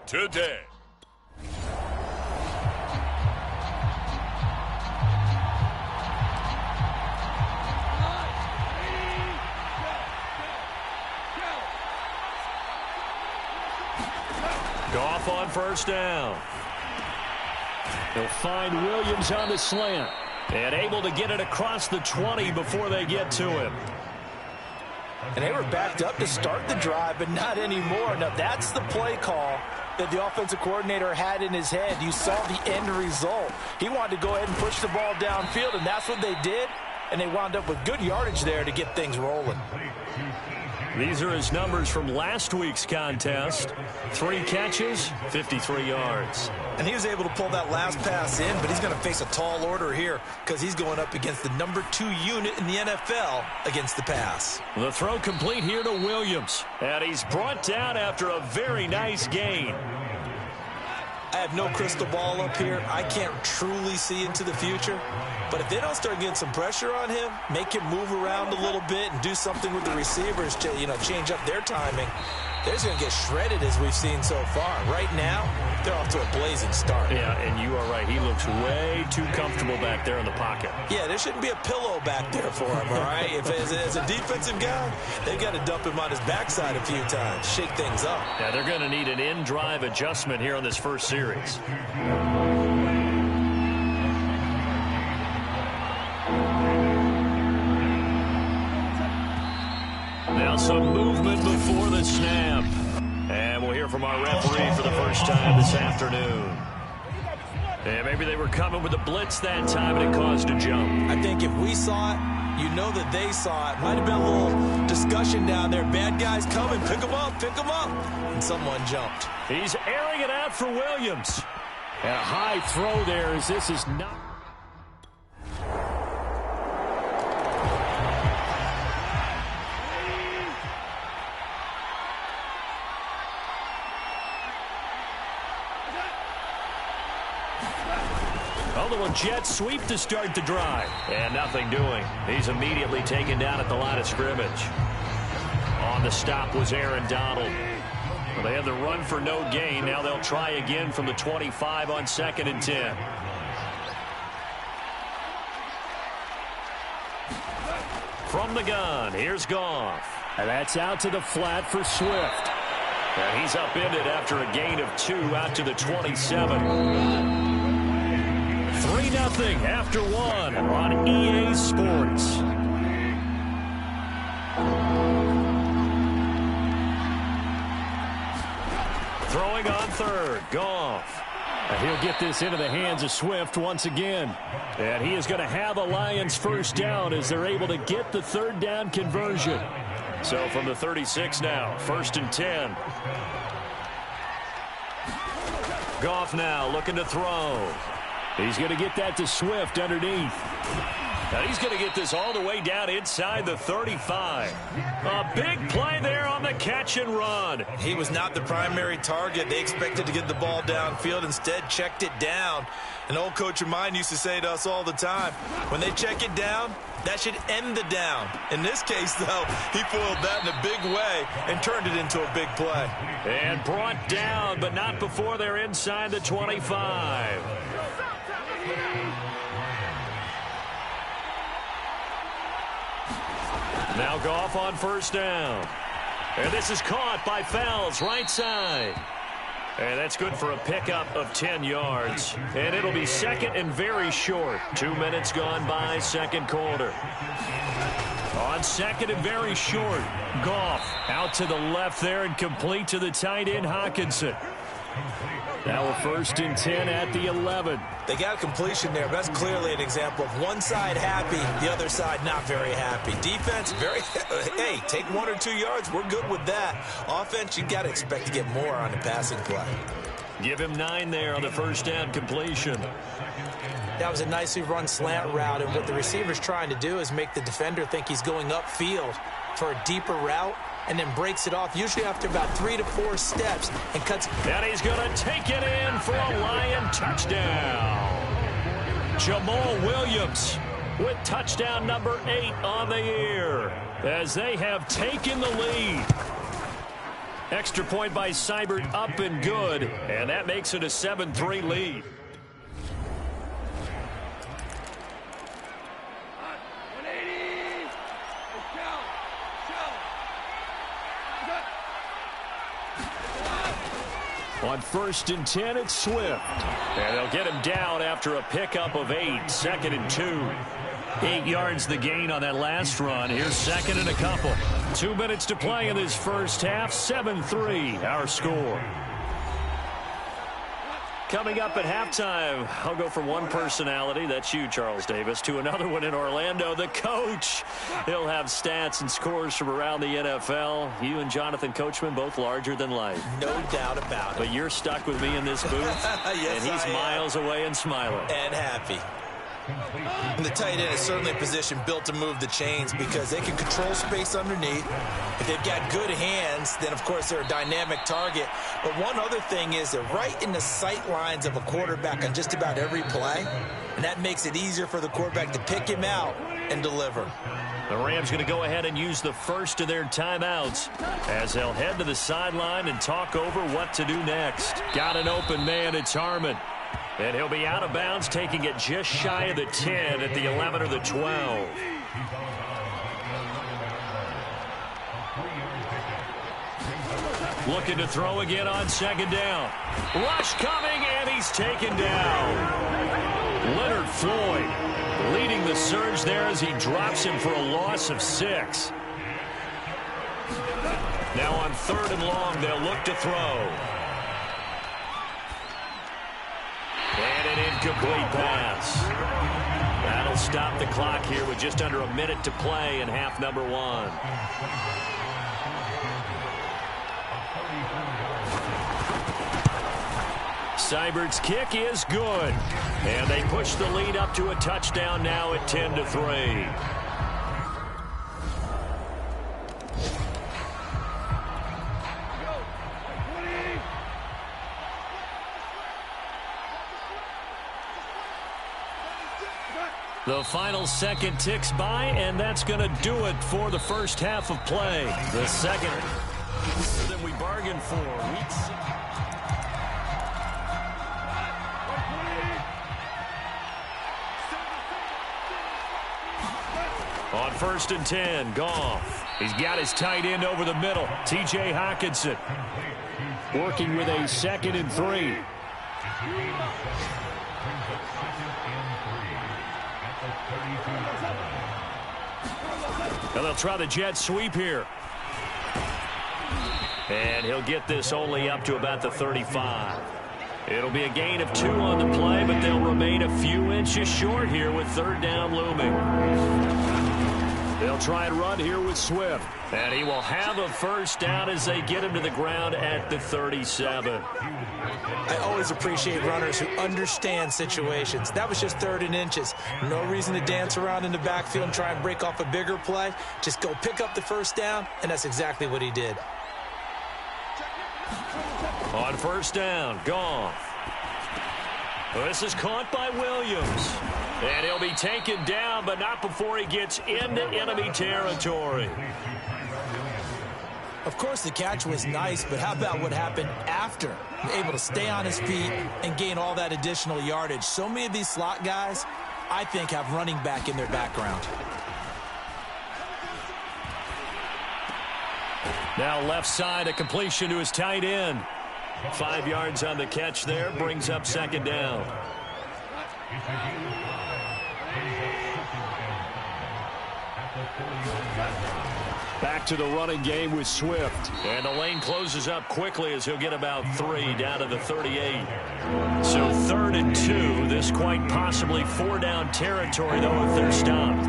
Today. Goff on first down. They'll find Williams on the slant. And able to get it across the 20 before they get to him. And they were backed up to start the drive, but not anymore. Now, that's the play call that the offensive coordinator had in his head. You saw the end result. He wanted to go ahead and push the ball downfield, and that's what they did. And they wound up with good yardage there to get things rolling. These are his numbers from last week's contest. 3 catches, 53 yards. And he was able to pull that last pass in, but he's going to face a tall order here because he's going up against the number 2 unit in the NFL against the pass. The throw complete here to Williams. And he's brought down after a very nice gain. I have no crystal ball up here. I can't truly see into the future. But if they don't start getting some pressure on him, make him move around a little bit and do something with the receivers to, change up their timing, they're just going to get shredded as we've seen so far. Right now, they're off to a blazing start. Yeah, and you are right. He looks way too comfortable back there in the pocket. Yeah, there shouldn't be a pillow back there for him, all right? If as a defensive guy, they've got to dump him on his backside a few times, shake things up. Yeah, they're going to need an in-drive adjustment here on this first series. Now some movement before the snap. And we'll hear from our referee for the first time this afternoon. And maybe they were coming with a blitz that time and it caused a jump. I think if we saw it, you know that they saw it. Might have been a little discussion down there. Bad guys coming, pick them up. And someone jumped. He's airing it out for Williams. And a high throw there as this is not... little jet sweep to start the drive. And nothing doing. He's immediately taken down at the line of scrimmage. On the stop was Aaron Donald. Well, they had the run for no gain. Now they'll try again from the 25 on 2nd and 10. From the gun, here's Goff. And that's out to the flat for Swift. And he's upended after a gain of 2 out to the 27. 3-0 after 1 on EA Sports. Throwing on 3rd, Goff. And he'll get this into the hands of Swift once again. And he is going to have a Lions first down as they're able to get the 3rd down conversion. So from the 36 now, 1st and 10. Goff now looking to throw. He's going to get that to Swift underneath. And he's going to get this all the way down inside the 35. A big play there on the catch and run. He was not the primary target. They expected to get the ball downfield. Instead, checked it down. An old coach of mine used to say to us all the time, when they check it down, that should end the down. In this case, though, he foiled that in a big way and turned it into a big play. And brought down, but not before they're inside the 25. Now Goff on 1st down. And this is caught by Fells, right side. And that's good for a pickup of 10 yards. And it'll be 2nd and very short. 2 minutes gone by, 2nd quarter. On 2nd and very short, Goff out to the left there and complete to the tight end, Hockenson. Now a 1st and 10 at the 11. They got a completion there, but that's clearly an example of one side happy, the other side not very happy. Defense, hey, take 1 or 2 yards, we're good with that. Offense, you got to expect to get more on the passing play. Give him 9 there on the 1st down completion. That was a nicely run slant route, and what the receiver's trying to do is make the defender think he's going upfield for a deeper route, and then breaks it off, usually after about 3 to 4 steps, and cuts. And he's going to take it in for a Lion touchdown. Jamal Williams with touchdown number 8 on the year as they have taken the lead. Extra point by Seibert up and good, and that makes it a 7-3 lead. On 1st and 10, it's Swift. And they'll get him down after a pickup of 8. 2nd and 2. 8 yards the gain on that last run. Here's 2nd and a couple. 2 minutes to play in this first half. 7-3, our score. Coming up at halftime, I'll go from one personality, that's you, Charles Davis, to another one in Orlando, the coach. He'll have stats and scores from around the NFL. You and Jonathan Coachman, both larger than life. No doubt about it. But you're stuck with me in this booth, yes, and he's miles away and smiling. And happy. And the tight end is certainly a position built to move the chains because they can control space underneath. If they've got good hands, then, of course, they're a dynamic target. But one other thing is they're right in the sight lines of a quarterback on just about every play, and that makes it easier for the quarterback to pick him out and deliver. The Rams going to go ahead and use the first of their timeouts as they'll head to the sideline and talk over what to do next. Got an open man, it's Harmon. And he'll be out of bounds, taking it just shy of the 10 at the 11 or the 12. Looking to throw again on 2nd down. Rush coming, and he's taken down. Leonard Floyd leading the surge there as he drops him for a loss of 6. Now on 3rd and long, they'll look to throw. And an incomplete pass. That'll stop the clock here with just under a minute to play in half number 1. Seibert's kick is good. And they push the lead up to a touchdown now at 10-3. The final second ticks by, and that's going to do it for the first half of play. The second that we bargained for. Week 6. On 1st and 10, Goff. He's got his tight end over the middle, T.J. Hockenson. Working with a 2nd and 3. And they'll try the jet sweep here. And he'll get this only up to about the 35. It'll be a gain of 2 on the play, but they'll remain a few inches short here with 3rd down looming. They'll try and run here with Swift. And he will have a 1st down as they get him to the ground at the 37. I always appreciate runners who understand situations. That was just 3rd and inches. No reason to dance around in the backfield and try and break off a bigger play. Just go pick up the 1st down, and that's exactly what he did. On 1st down, Goff. This is caught by Williams. And he'll be taken down, but not before he gets into enemy territory. Of course, the catch was nice, but how about what happened after? Able to stay on his feet and gain all that additional yardage. So many of these slot guys, I think, have running back in their background. Now left side, a completion to his tight end. 5 yards on the catch there, brings up 2nd down. Back to the running game with Swift. And the lane closes up quickly as he'll get about 3 down to the 38. So 3rd and 2. This quite possibly 4-down territory, though, if they're stopped.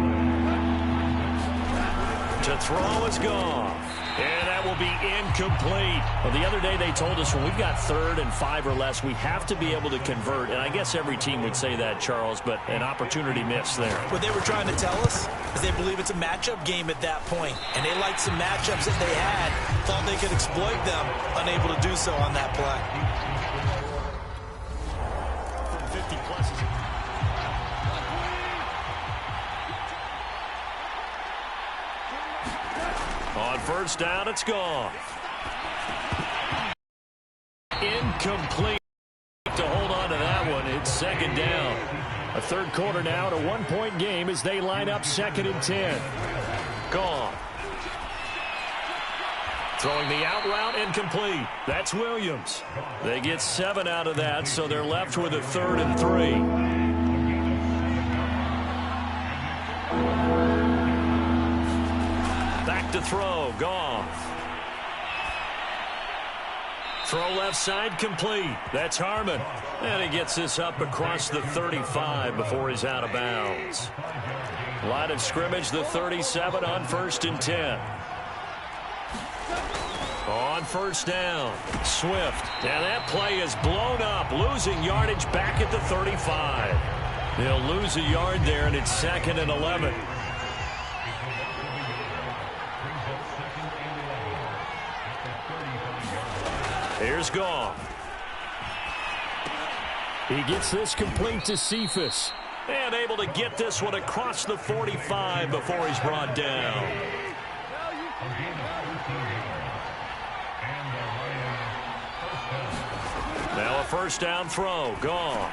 To throw is Goff. And that will be incomplete. Well, the other day they told us when we've got 3rd and 5 or less, we have to be able to convert. And I guess every team would say that, Charles, but an opportunity missed there. What they were trying to tell us is they believe it's a matchup game at that point. And they liked some matchups that they had, thought they could exploit them, unable to do so on that play. 50 pluses. On 1st down, it's gone. Incomplete to hold on to that one. It's 2nd down. A 3rd quarter now, a 1-point game as they line up 2nd and 10. Gone. Throwing the out route, incomplete. That's Williams. They get 7 out of that, so they're left with a 3rd and 3. To throw, Goff. Throw left side, complete. That's Harmon. And he gets this up across the 35 before he's out of bounds. Line of scrimmage, the 37 on 1st and 10. On 1st down, Swift. And that play is blown up, losing yardage back at the 35. They'll lose a yard there, and it's 2nd and 11. Here's Goff. He gets this complete to Cephas. And able to get this one across the 45 before he's brought down. Now a 1st down throw. Goff.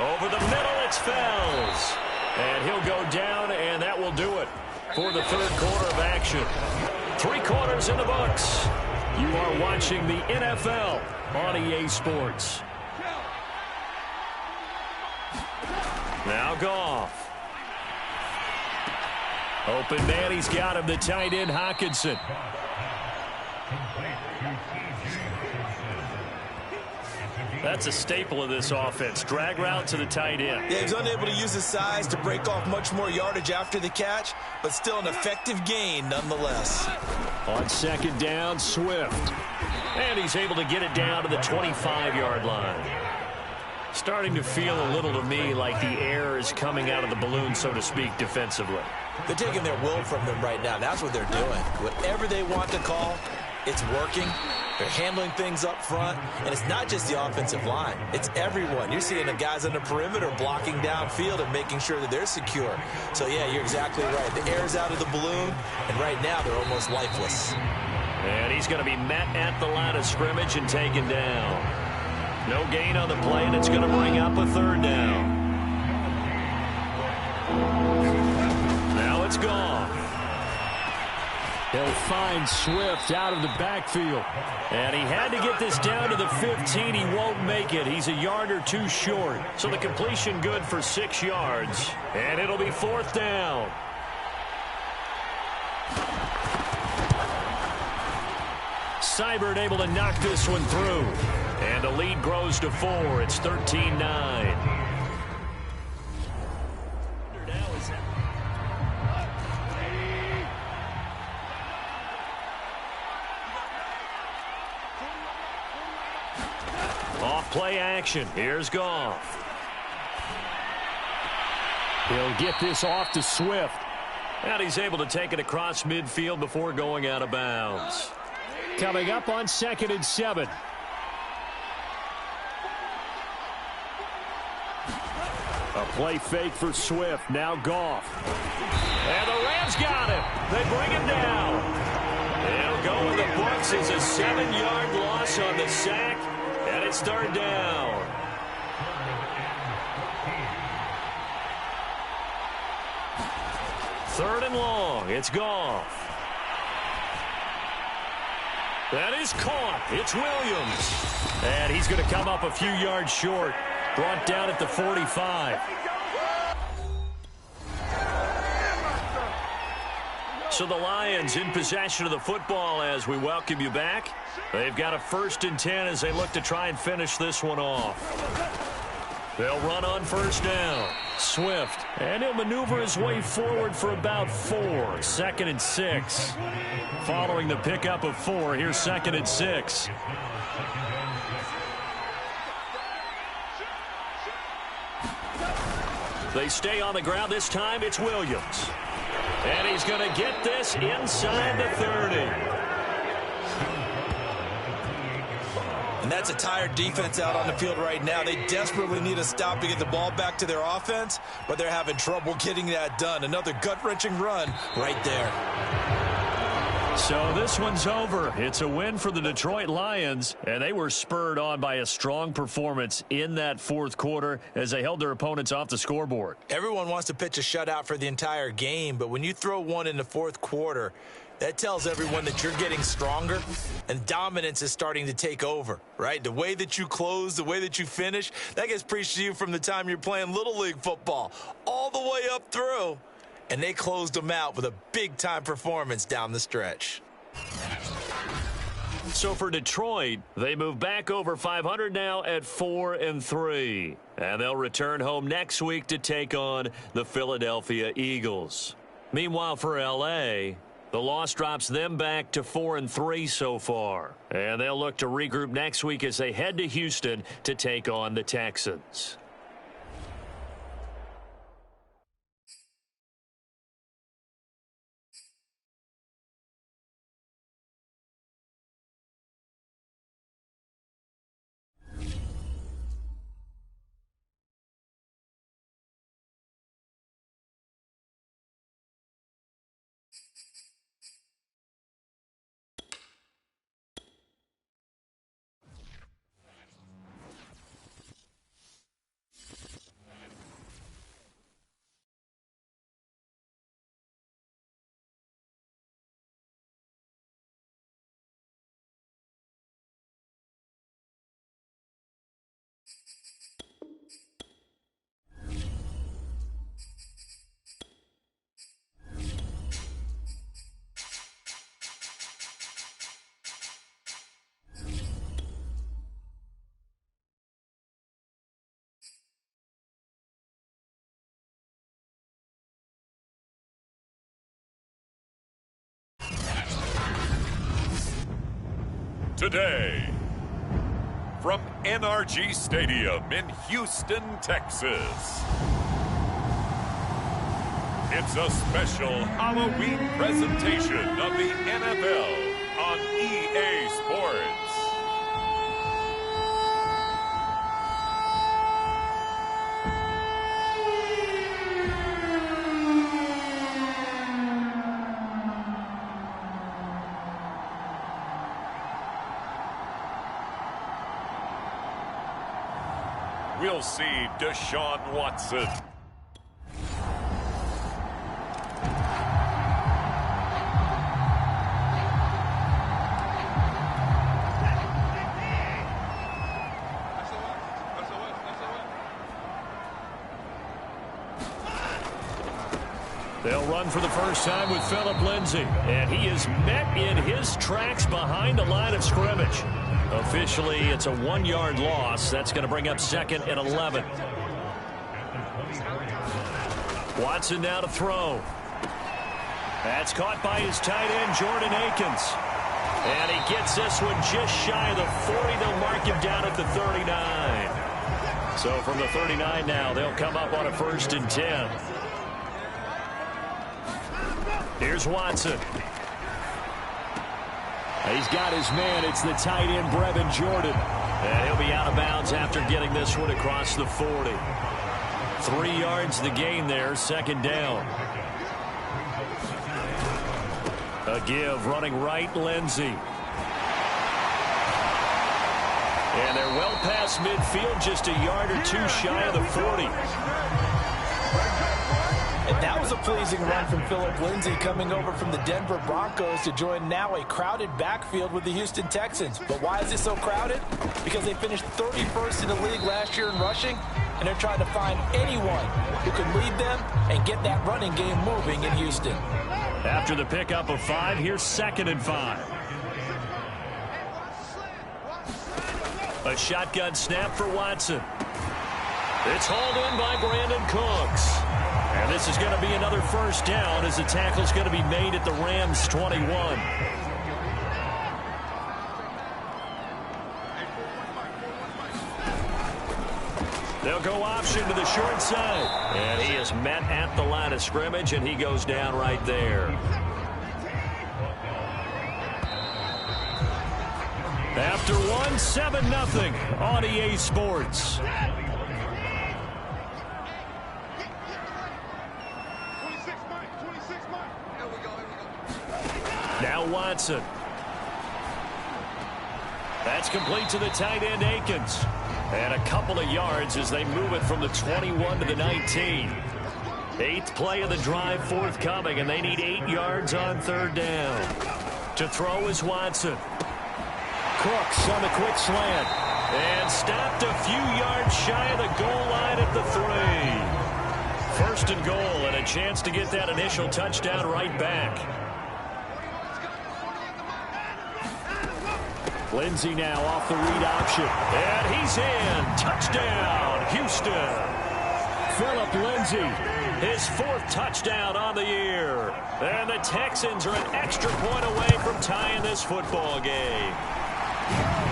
Over the middle, it's Fells. And he'll go down, and that will do it for the 3rd quarter of action. 3 quarters in the books. You are watching the NFL on EA Sports. Now Goff. Open man, he's got him, the tight end, Hockenson. That's a staple of this offense. Drag route to the tight end. Yeah, he was unable to use his size to break off much more yardage after the catch, but still an effective gain nonetheless. On 2nd down, Swift. And he's able to get it down to the 25-yard line. Starting to feel a little to me like the air is coming out of the balloon, so to speak, defensively. They're taking their will from them right now. That's what they're doing. Whatever they want to call, it's working. They're handling things up front, and it's not just the offensive line. It's everyone. You're seeing the guys on the perimeter blocking downfield and making sure that they're secure. So, yeah, you're exactly right. The air's out of the balloon, and right now they're almost lifeless. And he's going to be met at the line of scrimmage and taken down. No gain on the play, and it's going to bring up a third down. Now it's gone. He'll find Swift out of the backfield. And he had to get this down to the 15. He won't make it. He's a yard or two short. So the completion good for 6 yards. And it'll be fourth down. Seibert able to knock this one through. And the lead grows to 4. It's 13-9. Play action. Here's Goff. He'll get this off to Swift. And he's able to take it across midfield before going out of bounds. Coming up on 2nd and 7. A play fake for Swift. Now Goff. And the Rams got him. They bring him down. He'll go in the books as a 7-yard loss on the sack. And it's third down. Third and long. It's Goff. That is caught. It's Williams. And he's going to come up a few yards short. Brought down at the 45. So the Lions in possession of the football as we welcome you back. They've got a 1st and 10 as they look to try and finish this one off. They'll run on 1st down. Swift. And he'll maneuver his way forward for about 4. 2nd and 6. Following the pickup of 4, here's 2nd and 6. They stay on the ground. This time it's Williams. And he's going to get this inside the 30. And that's a tired defense out on the field right now. They desperately need a stop to get the ball back to their offense, but they're having trouble getting that done. Another gut-wrenching run right there. So this one's over. It's a win for the Detroit Lions, and they were spurred on by a strong performance in that 4th quarter as they held their opponents off the scoreboard. Everyone wants to pitch a shutout for the entire game, but when you throw one in the 4th quarter, that tells everyone that you're getting stronger and dominance is starting to take over, right? The way that you close, the way that you finish, that gets preached to you from the time you're playing Little League football all the way up through. And they closed them out with a big-time performance down the stretch. So for Detroit, they move back over 500 now at 4-3. And they'll return home next week to take on the Philadelphia Eagles. Meanwhile, for L.A., the loss drops them back to 4-3 so far. And they'll look to regroup next week as they head to Houston to take on the Texans. Today, from NRG Stadium in Houston, Texas, it's a special Halloween presentation of the NFL on EA Sports. we'll see Deshaun Watson. They'll run for the first time with Phillip Lindsay. And he is met in his tracks behind the line of scrimmage. Officially, it's a 1-yard loss. That's going to bring up 2nd and 11. Watson now to throw. That's caught by his tight end, Jordan Akins. And he gets this one just shy of the 40. They'll mark him down at the 39. So from the 39 now, they'll come up on a 1st and 10. Here's Watson. He's got his man. It's the tight end, Brevin Jordan. And he'll be out of bounds after getting this one across the 40. 3 yards the gain there, 2nd down. A give, running right, Lindsay. And they're well past midfield, just a yard or 2 shy of the 40. And that was a pleasing run from Phillip Lindsay, coming over from the Denver Broncos to join now a crowded backfield with the Houston Texans. But why is it so crowded? Because they finished 31st in the league last year in rushing, and they're trying to find anyone who can lead them and get that running game moving in Houston. After the pickup of 5, here's 2nd and 5. A shotgun snap for Watson. It's hauled in by Brandon Cooks. And this is going to be another 1st down as the tackle's going to be made at the Rams' 21. They'll go option to the short side. And he is met at the line of scrimmage, and he goes down right there. After 1, 7-0 on EA Sports. Now Watson. That's complete to the tight end, Akins. And a couple of yards as they move it from the 21 to the 19. 8th play of the drive forthcoming, and they need 8 yards on 3rd down. To throw is Watson. Cooks on the quick slant. And stopped a few yards shy of the goal line at the 3. 1st and goal, and a chance to get that initial touchdown right back. Lindsay now off the read option. And he's in. Touchdown, Houston. Phillip Lindsay, his 4th touchdown on the year. And the Texans are an extra point away from tying this football game.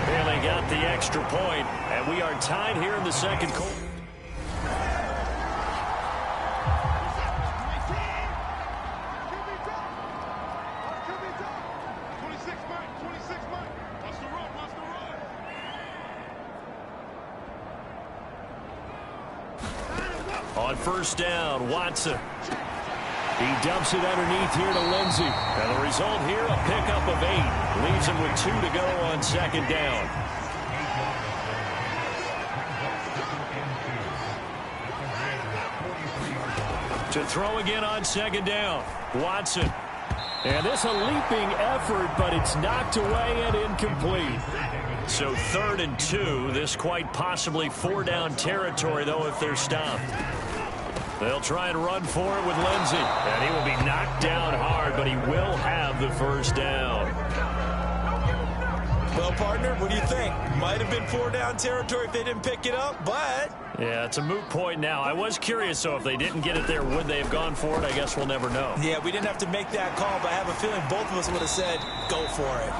And they got the extra point, and we are tied here in the 2nd quarter. On 1st down, Watson. He dumps it underneath here to Lindsay. And the result here, a pickup of 8. Leaves him with 2 to go on 2nd down. To throw again on 2nd down, Watson. And this a leaping effort, but it's knocked away and incomplete. So 3rd and 2. This quite possibly 4-down territory, though, if they're stopped. They'll try and run for it with Lindsay. And he will be knocked down hard, but he will have the 1st down. Well, partner, what do you think? Might have been 4-down territory if they didn't pick it up, but... Yeah, it's a moot point now. I was curious, so if they didn't get it there, would they have gone for it? I guess we'll never know. Yeah, we didn't have to make that call, but I have a feeling both of us would have said, go for it.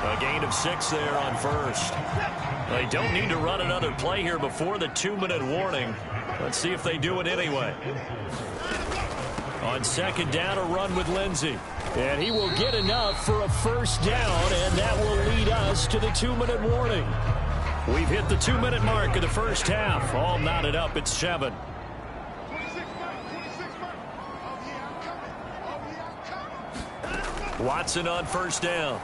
A gain of 6 there on 1st. They don't need to run another play here before the 2-minute warning. Let's see if they do it anyway. On 2nd down, a run with Lindsay. And he will get enough for a 1st down, and that will lead us to the 2-minute warning. We've hit the 2-minute mark of the 1st half. All knotted up at 7. Watson on 1st down.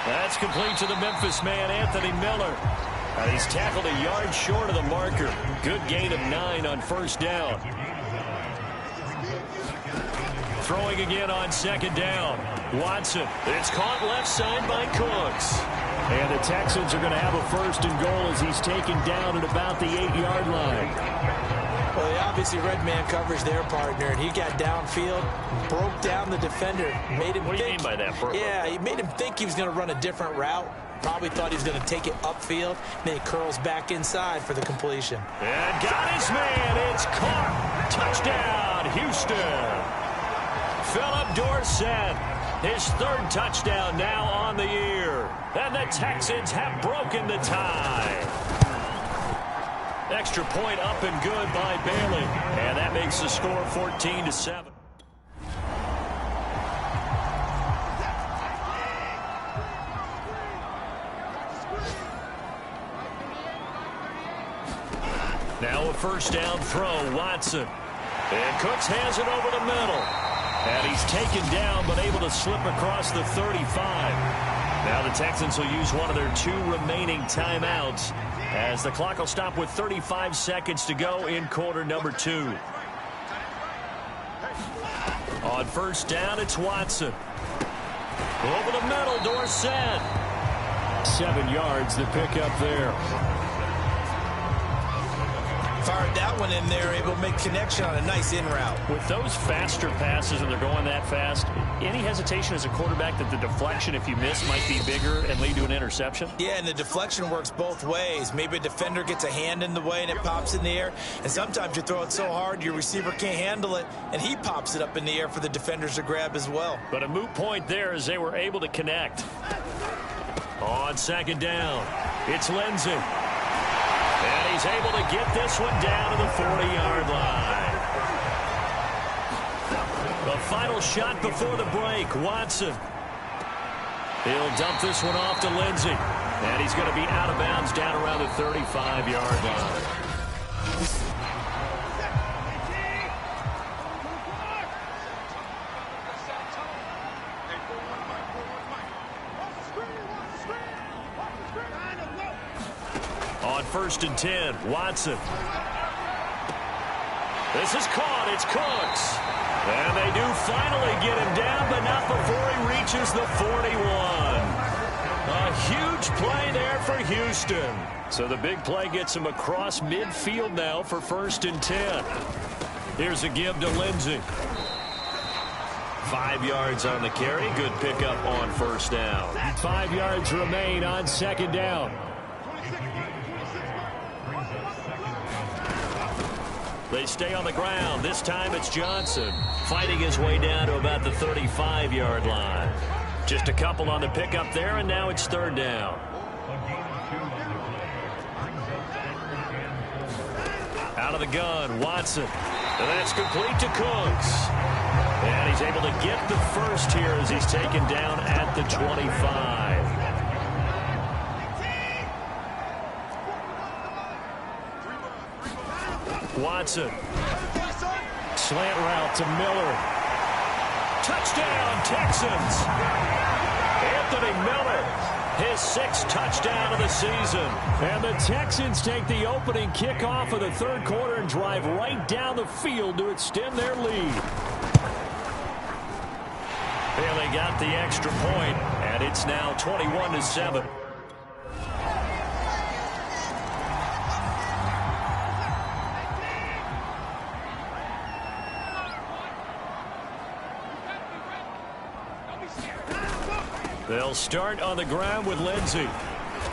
That's complete to the Memphis man, Anthony Miller. He's tackled a yard short of the marker. Good gain of 9 on first down. Throwing again on second down. Watson. It's caught left side by Cooks. And the Texans are going to have a first and goal as he's taken down at about the 8-yard line. Well, they obviously red man coverage their partner, and he got downfield, broke down the defender, made him What do you mean by that, Burt? Yeah, he made him think he was going to run a different route. Probably thought he was going to take it upfield. Then he curls back inside for the completion. And got his man. It's caught. Touchdown, Houston. Philip Dorsett, his 3rd touchdown now on the year. And the Texans have broken the tie. Extra point up and good by Bailey. And that makes the score 14-7. Now a first down throw, Watson. And Cooks has it over the middle. And he's taken down, but able to slip across the 35. Now the Texans will use one of their 2 remaining timeouts as the clock will stop with 35 seconds to go in quarter number 2. On first down, it's Watson. Over the middle, Dorsett. 7 yards, the pickup there. Fired that one in there, able to make connection on a nice in route. With those faster passes and they're going that fast, any hesitation as a quarterback that the deflection, if you miss, might be bigger and lead to an interception? Yeah, and the deflection works both ways. Maybe a defender gets a hand in the way and it pops in the air. And sometimes you throw it so hard your receiver can't handle it, and he pops it up in the air for the defenders to grab as well. But a moot point there as they were able to connect. On second down, it's Lindsey. And he's able to get this one down to the 40-yard line. The final shot before the break, Watson. He'll dump this one off to Lindsey. And he's going to be out of bounds down around the 35-yard line. On first and 10, Watson. This is caught. It's Cooks. And they do finally get him down, but not before he reaches the 41. A huge play there for Houston. So the big play gets him across midfield now for first and 10. Here's a give to Lindsey. 5 yards on the carry. Good pickup on first down. 5 yards remain on second down. They stay on the ground. This time it's Johnson fighting his way down to about the 35-yard line. Just a couple on the pickup there, and now it's third down. Out of the gun, Watson. And that's complete to Cooks. And he's able to get the first here as he's taken down at the 25. Watson. Slant route to Miller. Touchdown, Texans. Anthony Miller, his 6th touchdown of the season. And the Texans take the opening kickoff of the third quarter and drive right down the field to extend their lead. Bailey got the extra point, and it's now 21-7. They'll start on the ground with Lindsey.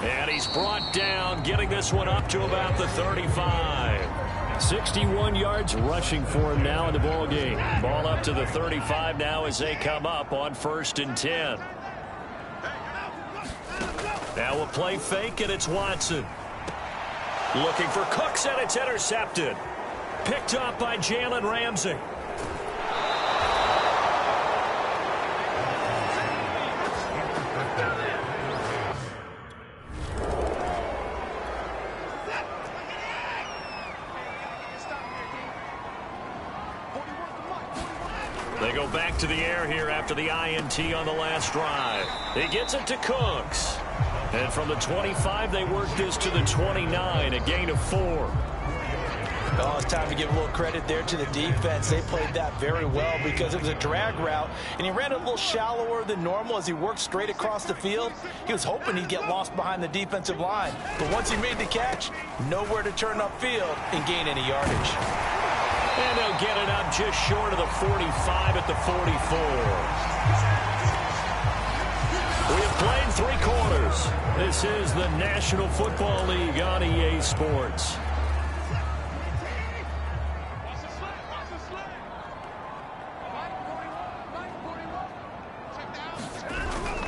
And he's brought down, getting this one up to about the 35. 61 yards rushing for him now in the ball game. Ball up to the 35 now as they come up on first and 10. Now a play fake, and it's Watson. Looking for Cooks, and it's intercepted. Picked up by Jalen Ramsey. They go back to the air here after the INT on the last drive. He gets it to Cooks. And from the 25, they work this to the 29, a gain of 4. Oh, it's time to give a little credit there to the defense. They played that very well because it was a drag route, and he ran a little shallower than normal as he worked straight across the field. He was hoping he'd get lost behind the defensive line, but once he made the catch, nowhere to turn upfield and gain any yardage. And they'll get it up just short of the 45 at the 44. We have played 3 quarters. This is the National Football League on EA Sports.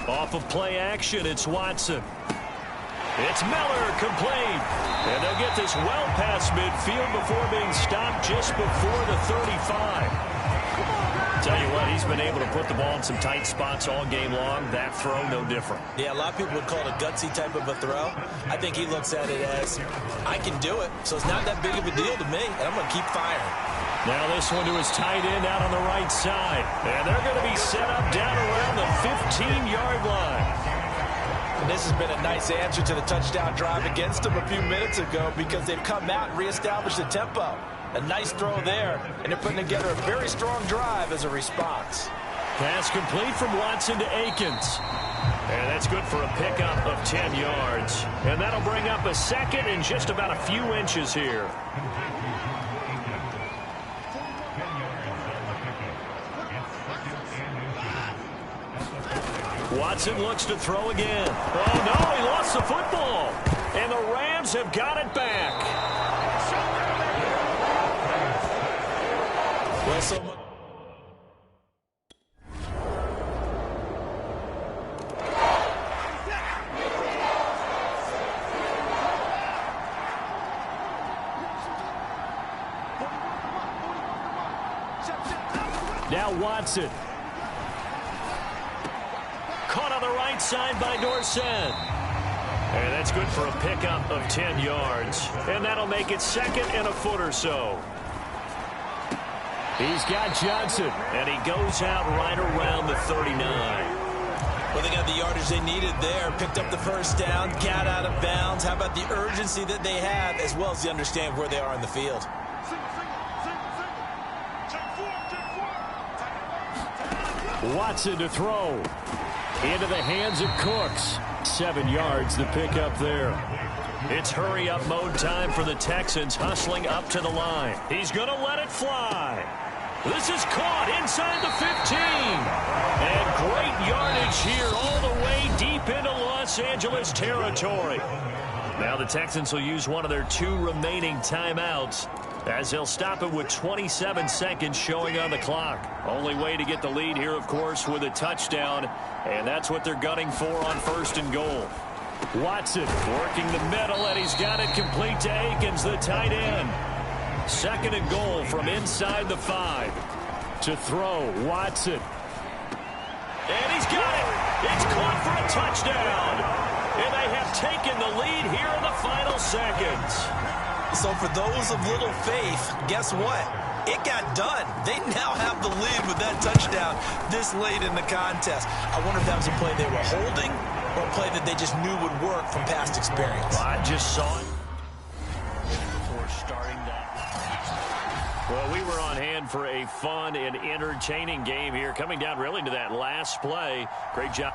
Off of play action, it's Watson. It's Miller, complete. And they'll get this well past midfield before being stopped just before the 35. Tell you what, he's been able to put the ball in some tight spots all game long. That throw, no different. Yeah, a lot of people would call it a gutsy type of a throw. I think he looks at it as, I can do it, so it's not that big of a deal to me, and I'm going to keep firing. Now this one to his tight end out on the right side. And they're going to be set up down around the 15-yard line. And this has been a nice answer to the touchdown drive against them a few minutes ago because they've come out and reestablished the tempo. A nice throw there, and they're putting together a very strong drive as a response. Pass complete from Watson to Akins. And that's good for a pickup of 10 yards. And that'll bring up a second and just about a few inches here. Watson looks to throw again. Oh, no, he lost the football. And the Rams have got it back. Well, so now Watson. Caught on the right side by Dorsett. And that's good for a pickup of 10 yards. And that'll make it second and a foot or so. He's got Johnson. And he goes out right around the 39. Well, they got the yardage they needed there. Picked up the first down, got out of bounds. How about the urgency that they have as well as they understand where they are in the field? Watson to throw. Into the hands of Cooks. 7 yards to pick up there. It's hurry-up mode time for the Texans, hustling up to the line. He's going to let it fly. This is caught inside the 15. And great yardage here all the way deep into Los Angeles territory. Now the Texans will use one of their 2 remaining timeouts as they'll stop it with 27 seconds showing on the clock. Only way to get the lead here, of course, with a touchdown, and that's what they're gunning for on 1st and goal. Watson working the middle, and he's got it complete to Akins, the tight end. 2nd and goal from inside the 5. To throw, Watson. And he's got it. It's caught for a touchdown. And they have taken the lead here in the final seconds. So for those of little faith, guess what? It got done. They now have the lead with that touchdown this late in the contest. I wonder if that was a play they were holding or a play that they just knew would work from past experience. Well, I just saw it before starting that. Well, we were on hand for a fun and entertaining game here, coming down really to that last play. Great job.